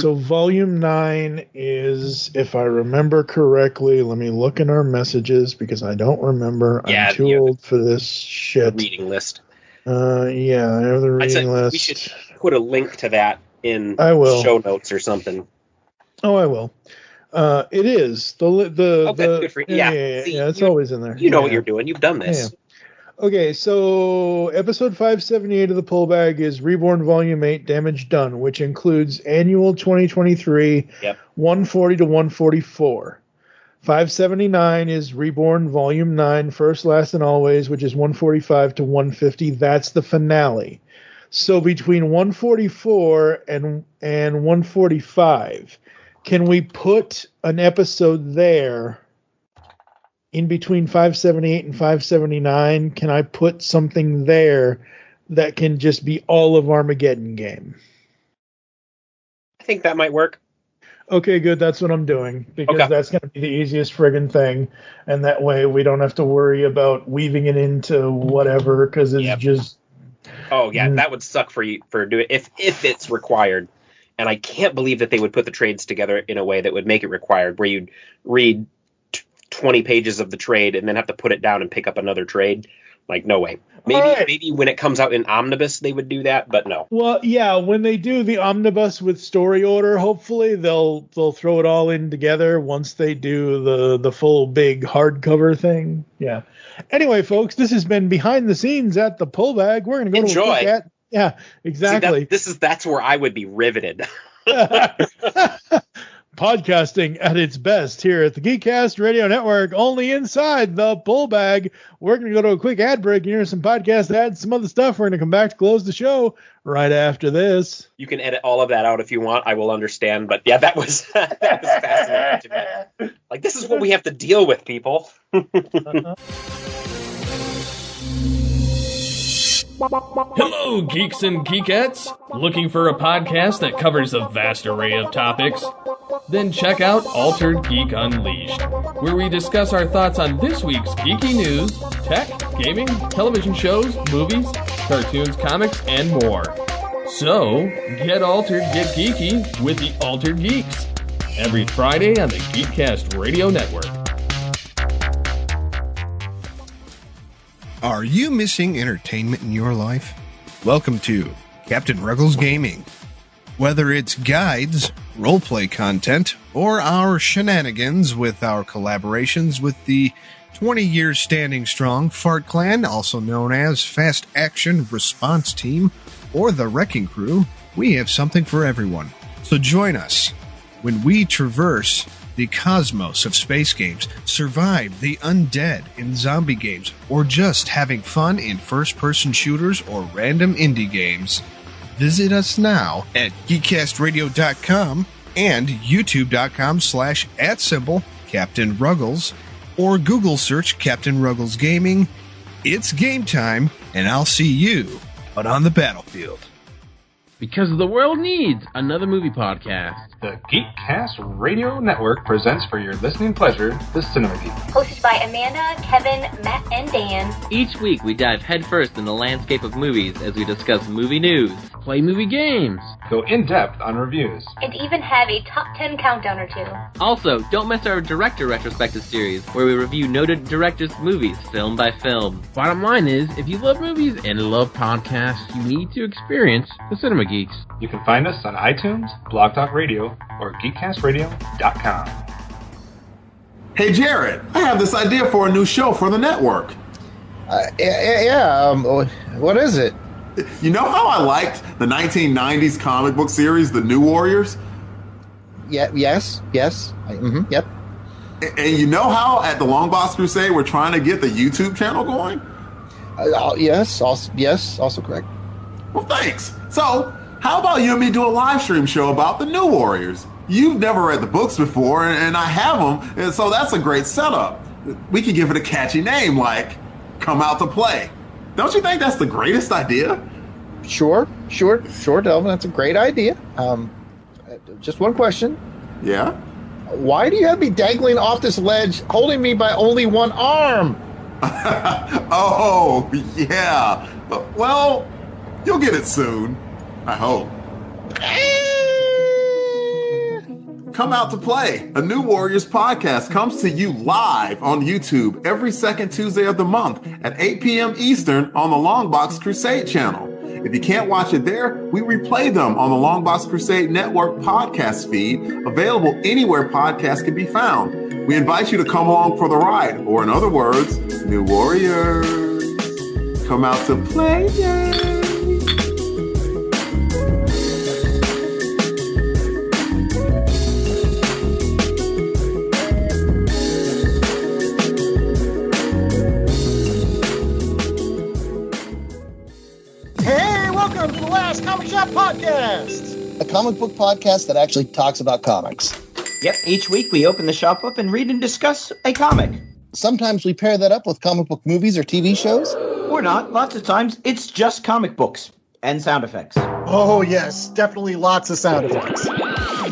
So Volume 9 is, if I remember correctly, let me look in our messages because I don't remember. I'm too old for this shit. Reading list. I have the reading list. We should put a link to that in show notes or something. Oh, I will. It is good for you. Yeah, it's always in there. You know what you're doing. You've done this. Yeah. Okay, so episode 578 of the Pull Bag is Reborn Volume 8, Damage Done, which includes annual 2023, 140 to 144. 579 is Reborn Volume 9, First, Last, and Always, which is 145 to 150. That's the finale. So between 144 and 145, can we put an episode there in between 578 and 579? Can I put something there that can just be all of Armageddon Game? I think that might work. Okay, good. That's what I'm doing because that's going to be the easiest friggin' thing. And that way we don't have to worry about weaving it into whatever because it's just... Oh, yeah, that would suck for doing if it's required. And I can't believe that they would put the trades together in a way that would make it required, where you'd read 20 pages of the trade and then have to put it down and pick up another trade. No way. Maybe when it comes out in omnibus they would do that, but no. Well, yeah, when they do the omnibus with story order, hopefully they'll throw it all in together once they do the full big hardcover thing. Yeah. Anyway, folks, this has been Behind the Scenes at the Pull Bag. We're going to go to a quick yeah, exactly. See, that's where I would be riveted. Podcasting at its best here at the Geekcast Radio Network, only inside the Pull Bag. We're going to go to a quick ad break and hear some podcast ads, some other stuff. We're going to come back to close the show right after this. You can edit all of that out if you want. I will understand. But yeah, that was fascinating to me. This is what we have to deal with, people. Hello, geeks and geekettes! Looking for a podcast that covers a vast array of topics? Then check out Altered Geek Unleashed, where we discuss our thoughts on this week's geeky news, tech, gaming, television shows, movies, cartoons, comics, and more. So, get altered, get geeky with the Altered Geeks. Every Friday on the Geekcast Radio Network. Are you missing entertainment in your life? Welcome to Captain Ruggles Gaming. Whether it's guides, roleplay content, or our shenanigans with our collaborations with the 20 years standing strong Fart Clan, also known as Fast Action Response Team, or the Wrecking Crew, we have something for everyone. So join us when we traverse the cosmos of space games, survive the undead in zombie games, or just having fun in first-person shooters or random indie games. Visit us now at geekcastradio.com and youtube.com/@Captain Ruggles, or Google search Captain Ruggles Gaming. It's game time, and I'll see you out on the battlefield. Because the world needs another movie podcast. The Geekcast Radio Network presents for your listening pleasure the Cinema Geek. Hosted by Amanda, Kevin, Matt, and Dan. Each week we dive headfirst in the landscape of movies as we discuss movie news, play movie games, go in-depth on reviews, and even have a top 10 countdown or two. Also, don't miss our director retrospective series where we review noted directors' movies film by film. Bottom line is, if you love movies and love podcasts, you need to experience the Cinema Geeks. You can find us on iTunes, Blog Talk Radio, or geekcastradio.com. Hey Jared, I have this idea for a new show for the network. What is it? You know how I liked the 1990s comic book series, The New Warriors? Yep. And you know how at the Long Box Crusade we're trying to get the YouTube channel going? Yes, also correct. Well, thanks. So, how about you and me do a live stream show about the New Warriors? You've never read the books before, and I have them, and so that's a great setup. We could give it a catchy name like Come Out to Play. Don't you think that's the greatest idea? Sure, Delvin. That's a great idea. Just one question. Yeah? Why do you have me dangling off this ledge, holding me by only one arm? Oh, yeah. Well, you'll get it soon. I hope. Come Out to Play, a New Warriors podcast, comes to you live on YouTube every second Tuesday of the month at 8 p.m. Eastern on the Longbox Crusade channel. If you can't watch it there, we replay them on the Longbox Crusade Network podcast feed, available anywhere podcasts can be found. We invite you to come along for the ride, or in other words, New Warriors, come out to play. Welcome to the Last Comic Shop Podcast, a comic book podcast that actually talks about comics. Yep, each week we open the shop up and read and discuss a comic. Sometimes we pair that up with comic book movies or TV shows. Or not. Lots of times it's just comic books and sound effects. Oh, yes, definitely lots of sound effects.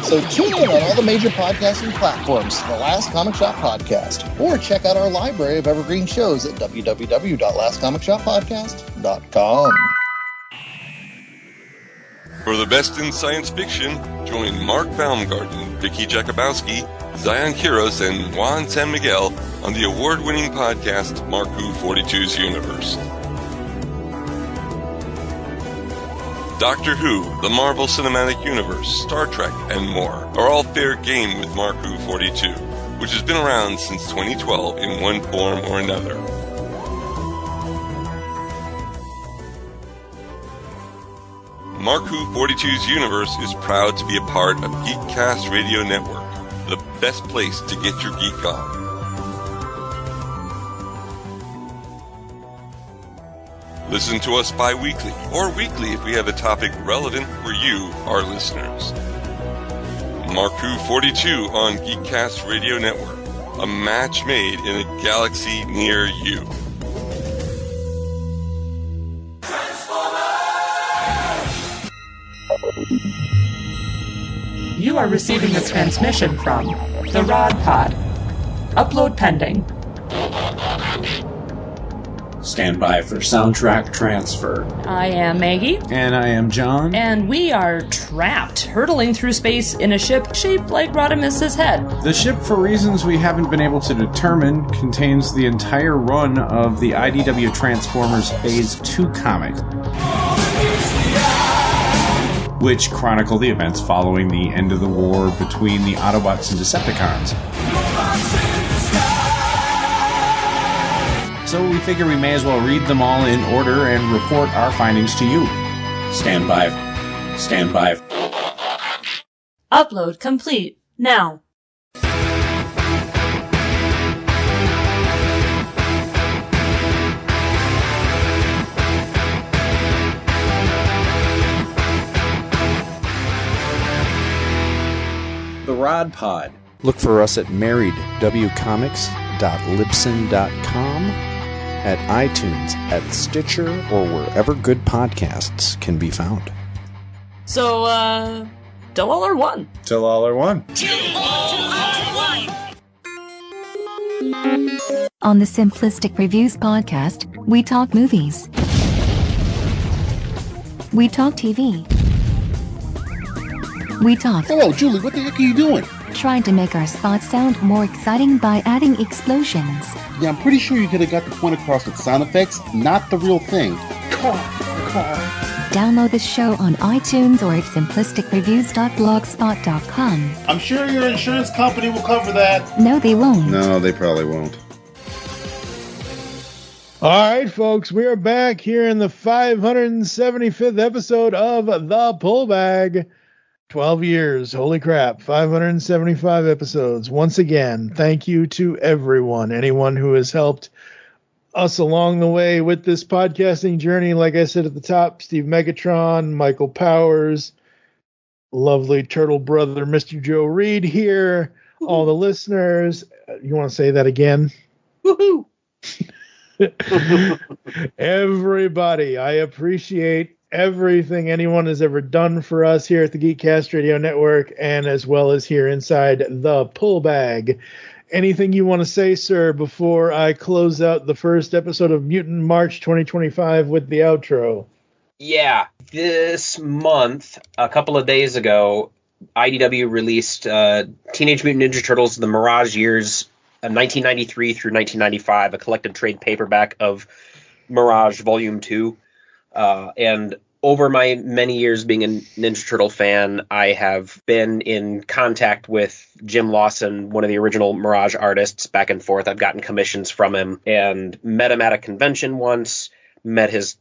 So tune in on all the major podcasting platforms for the Last Comic Shop Podcast, or check out our library of evergreen shows at www.lastcomicshoppodcast.com. For the best in science fiction, join Mark Baumgarten, Vicky Jakubowski, Zion Kiros, and Juan San Miguel on the award-winning podcast Marku 42's Universe. Doctor Who, the Marvel Cinematic Universe, Star Trek, and more are all fair game with Marku 42, which has been around since 2012 in one form or another. Marku 42's Universe is proud to be a part of Geekcast Radio Network, the best place to get your geek on. Listen to us bi-weekly or weekly if we have a topic relevant for you, our listeners. Marku 42 on Geekcast Radio Network, a match made in a galaxy near you. You are receiving a transmission from the Rod Pod. Upload pending. Stand by for soundtrack transfer. I am Maggie. And I am John. And we are trapped, hurtling through space in a ship shaped like Rodimus's head. The ship, for reasons we haven't been able to determine, contains the entire run of the IDW Transformers Phase 2 comic, which chronicle the events following the end of the war between the Autobots and Decepticons. So we figure we may as well read them all in order and report our findings to you. Stand by. Stand by. Upload complete. Now. The Rod Pod. Look for us at marriedwcomics.libsyn.com, at iTunes, at Stitcher, or wherever good podcasts can be found. So, till all are one. Till all are one. On the Simplistic Reviews podcast, we talk movies. We talk TV. We talk. Hello, Julie, what the heck are you doing? Trying to make our spots sound more exciting by adding explosions. Yeah, I'm pretty sure you could have got the point across with sound effects, not the real thing. Download the show on iTunes or at simplisticreviews.blogspot.com. I'm sure your insurance company will cover that. No, they won't. No, they probably won't. All right, folks, we are back here in the 575th episode of The Pull Bag. 12 years, holy crap, 575 episodes. Once again, thank you to anyone who has helped us along the way with this podcasting journey. Like I said at the top, Steve Megatron, Michael Powers, lovely turtle brother, Mr. Joe Reed here, all the listeners. You want to say that again? Woohoo! Everybody, I appreciate everything anyone has ever done for us here at the Geekcast Radio Network, and as well as here inside the Pull Bag. Anything you want to say, sir, before I close out the first episode of Mutant March 2025 with the outro? Yeah, this month, a couple of days ago, IDW released Teenage Mutant Ninja Turtles: The Mirage Years, 1993 through 1995, a collected trade paperback of Mirage Volume 2. And over my many years being a Ninja Turtle fan, I have been in contact with Jim Lawson, one of the original Mirage artists, back and forth. I've gotten commissions from him and met him at a convention once, met his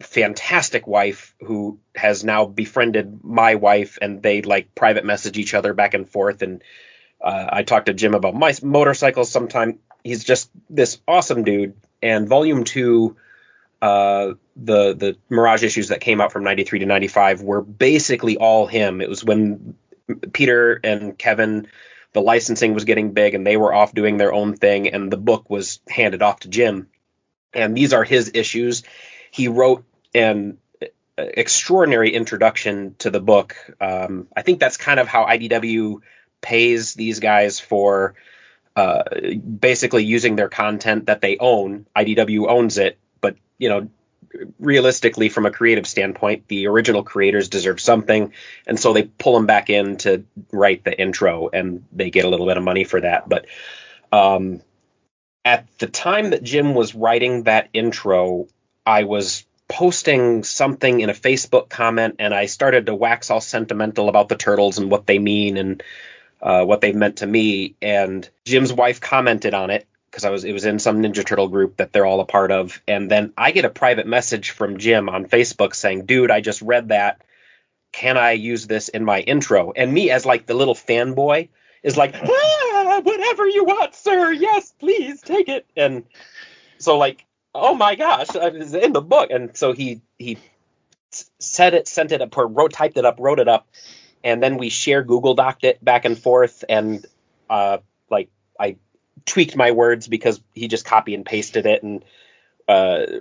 fantastic wife, who has now befriended my wife, and they private message each other back and forth. And I talked to Jim about my motorcycles sometime. He's just this awesome dude. And Volume 2, the Mirage issues that came out from 93 to 95 were basically all him. It was when Peter and Kevin, the licensing was getting big and they were off doing their own thing, and the book was handed off to Jim. And these are his issues. He wrote an extraordinary introduction to the book. I think that's kind of how IDW pays these guys for basically using their content that they own. IDW owns it, but realistically, from a creative standpoint, the original creators deserve something, and so they pull them back in to write the intro, and they get a little bit of money for that. But at the time that Jim was writing that intro, I was posting something in a Facebook comment, and I started to wax all sentimental about the Turtles and what they mean and what they've meant to me. And Jim's wife commented on it, because it was in some Ninja Turtle group that they're all a part of. And then I get a private message from Jim on Facebook saying, dude, I just read that. Can I use this in my intro? And me, as the little fanboy, is whatever you want, sir. Yes, please take it. And so oh my gosh, it's in the book. And so he said it, sent it up, typed it up, wrote it up. And then we share Google Doc'd it back and forth. And I tweaked my words because he just copy and pasted it, and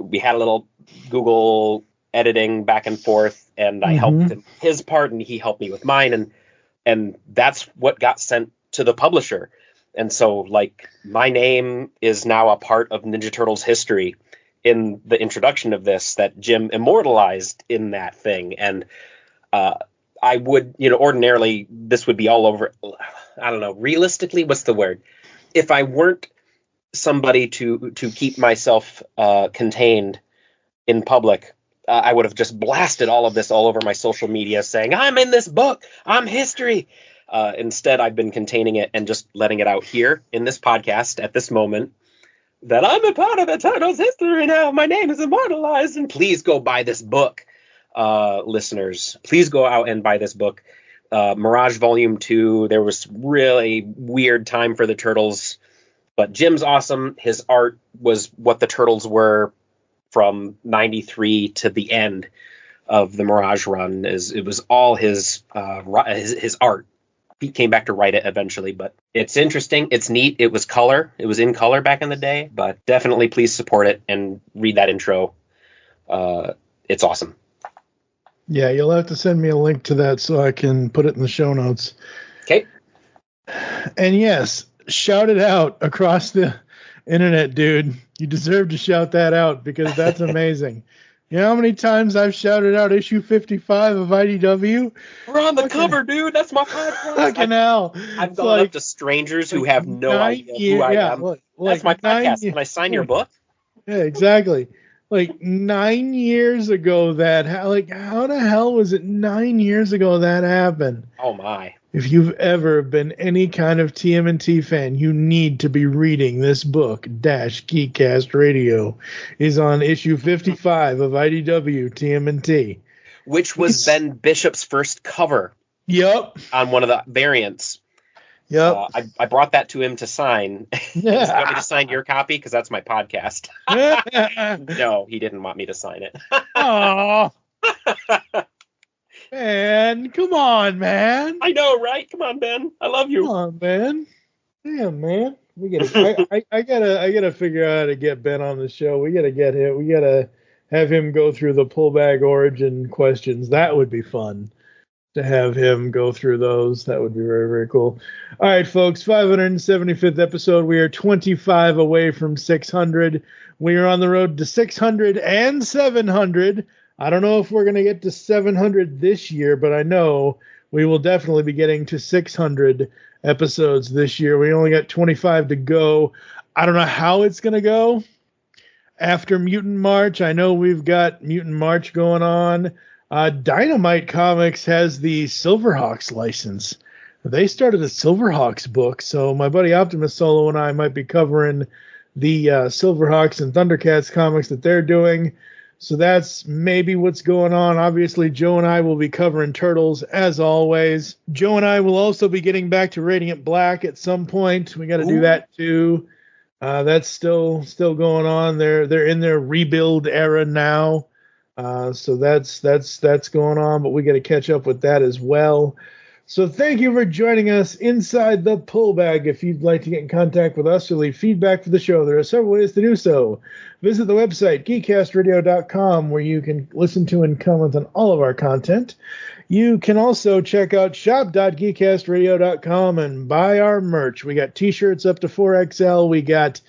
we had a little Google editing back and forth, and I helped him his part and he helped me with mine, and that's what got sent to the publisher. And so my name is now a part of Ninja Turtles history, in the introduction of this that Jim immortalized in that thing. And I would, ordinarily this would be all over. I don't know. Realistically, what's the word? If I weren't somebody to keep myself contained in public, I would have just blasted all of this all over my social media saying, I'm in this book, I'm history. Instead, I've been containing it and just letting it out here in this podcast at this moment, that I'm a part of Eternal's history now. My name is immortalized, and please go buy this book, listeners. Please go out and buy this book. Mirage Volume 2, there was really weird time for the Turtles, but Jim's awesome. His art was what the Turtles were from 93 to the end of the Mirage run. It was all his art. He came back to write it eventually, but it's interesting. It's neat. It was color. It was in color back in the day, but definitely please support it and read that intro. It's awesome. Yeah, you'll have to send me a link to that so I can put it in the show notes. Okay. And yes, shout it out across the internet, dude. You deserve to shout that out because that's amazing. You know how many times I've shouted out issue 55 of IDW? We're on the cover, dude. That's my podcast. Fucking hell. I've gone up to strangers who have no idea who I am. That's my podcast. Can I sign your book? Yeah, exactly. 9 years ago how the hell was it 9 years ago that happened? Oh, my. If you've ever been any kind of TMNT fan, you need to be reading this book. Geekcast Radio is on issue 55 of IDW TMNT. Which was Ben Bishop's first cover. Yep. On one of the variants. Yep. I brought that to him to sign. Does he want me to sign your copy? Because that's my podcast. No, he didn't want me to sign it. Aww. Man, come on, man. I know, right? Come on, Ben. I love you. Come on, man. Damn, man. We gotta. I gotta figure out how to get Ben on the show. We gotta get him. We gotta have him go through the pullback origin questions. That would be fun to have him go through those. That would be very, very cool. All right, folks. 575th episode. We are 25 away from 600. We are on the road to 600 and 700. I don't know if we're going to get to 700 this year, but I know we will definitely be getting to 600 episodes this year. We only got 25 to go. I don't know how it's going to go after Mutant March. I know we've got Mutant March going on. Dynamite Comics has the Silverhawks license. They started a Silverhawks book, so my buddy Optimus Solo and I might be covering the Silverhawks and Thundercats comics that they're doing. So that's maybe what's going on. Obviously, Joe and I will be covering Turtles, as always. Joe and I will also be getting back to Radiant Black at some point. We got to do that, too. That's still going on. They're in their rebuild era now. So that's going on, but we got to catch up with that as well. So thank you for joining us inside the Pullbag. If you'd like to get in contact with us or leave feedback for the show, there are several ways to do so. Visit the website, geekcastradio.com, where you can listen to and comment on all of our content. You can also check out shop.geekcastradio.com and buy our merch. We got t-shirts up to 4XL. We got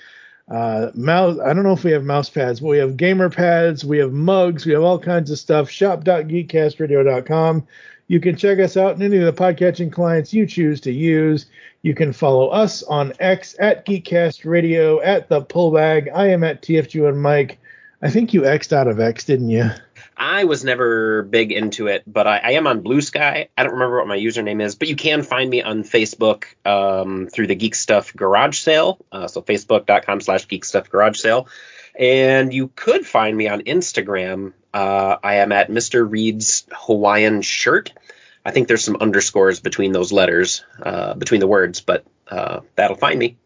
mouse. I don't know if we have mouse pads, but we have gamer pads. We have mugs. We have all kinds of stuff. Shop.geekcastradio.com. You can check us out in any of the podcatching clients you choose to use. You can follow us on X at Geekcast Radio, at The Pullbag. I am at TFG1 Mike. I think you X'd out of X, didn't you? I was never big into it, but I am on Blue Sky. I don't remember what my username is, but you can find me on Facebook through the Geek Stuff Garage Sale. So facebook.com/Geek Stuff Garage Sale. And you could find me on Instagram. I am at Mr. Reed's Hawaiian Shirt. I think there's some underscores between those letters, between the words, but that'll find me.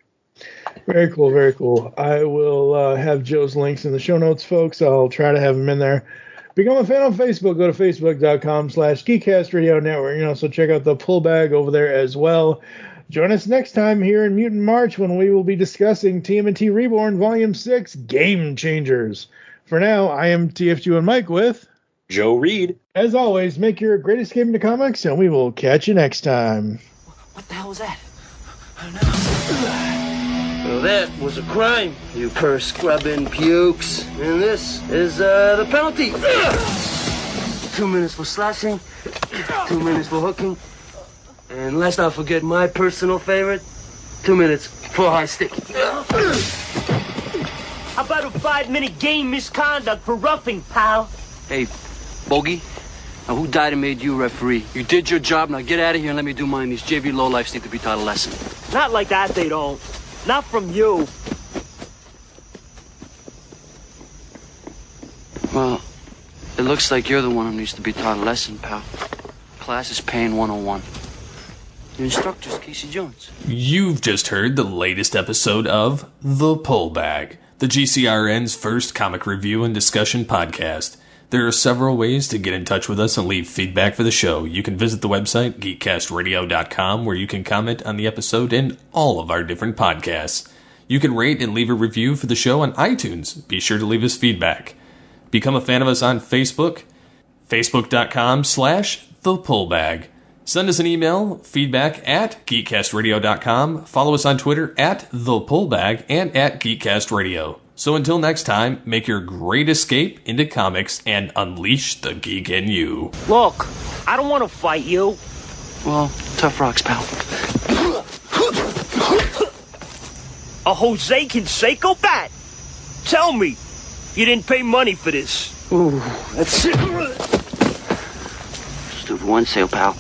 Very cool, very cool. I will have Joe's links in the show notes, folks. I'll try to have them in there. Become a fan on Facebook. Go to facebook.com/Geekcast Radio Network. You can also check out the Pullbag over there as well. Join us next time here in Mutant March when we will be discussing TMNT Reborn Volume 6 Game Changers. For now, I am TFG1 Mike with Joe Reed. As always, make your great escape into comics, and we will catch you next time. What the hell was that? Well, that was a crime, you purse-scrubbing pukes. And this is the penalty. 2 minutes for slashing, 2 minutes for hooking, and let's not forget my personal favorite, 2 minutes for high stick. How about a 5-minute game misconduct for roughing, pal? Hey, Bogey, now who died and made you referee? You did your job, now get out of here and let me do mine. These JV lowlifes need to be taught a lesson. Not like that, they don't. Not from you. Well, it looks like you're the one who needs to be taught a lesson, pal. Class is paying 101. Your instructor's Casey Jones. You've just heard the latest episode of The Pull Bag, the GCRN's first comic review and discussion podcast. There are several ways to get in touch with us and leave feedback for the show. You can visit the website, geekcastradio.com, where you can comment on the episode and all of our different podcasts. You can rate and leave a review for the show on iTunes. Be sure to leave us feedback. Become a fan of us on Facebook, facebook.com/thepullbag. Send us an email, feedback at geekcastradio.com. Follow us on Twitter at thepullbag and at geekcastradio. So until next time, make your great escape into comics and unleash the geek in you. Look, I don't want to fight you. Well, tough rocks, pal. A Jose Canseco bat? Tell me, you didn't pay money for this. Ooh, that's it. Stood for one sale, pal.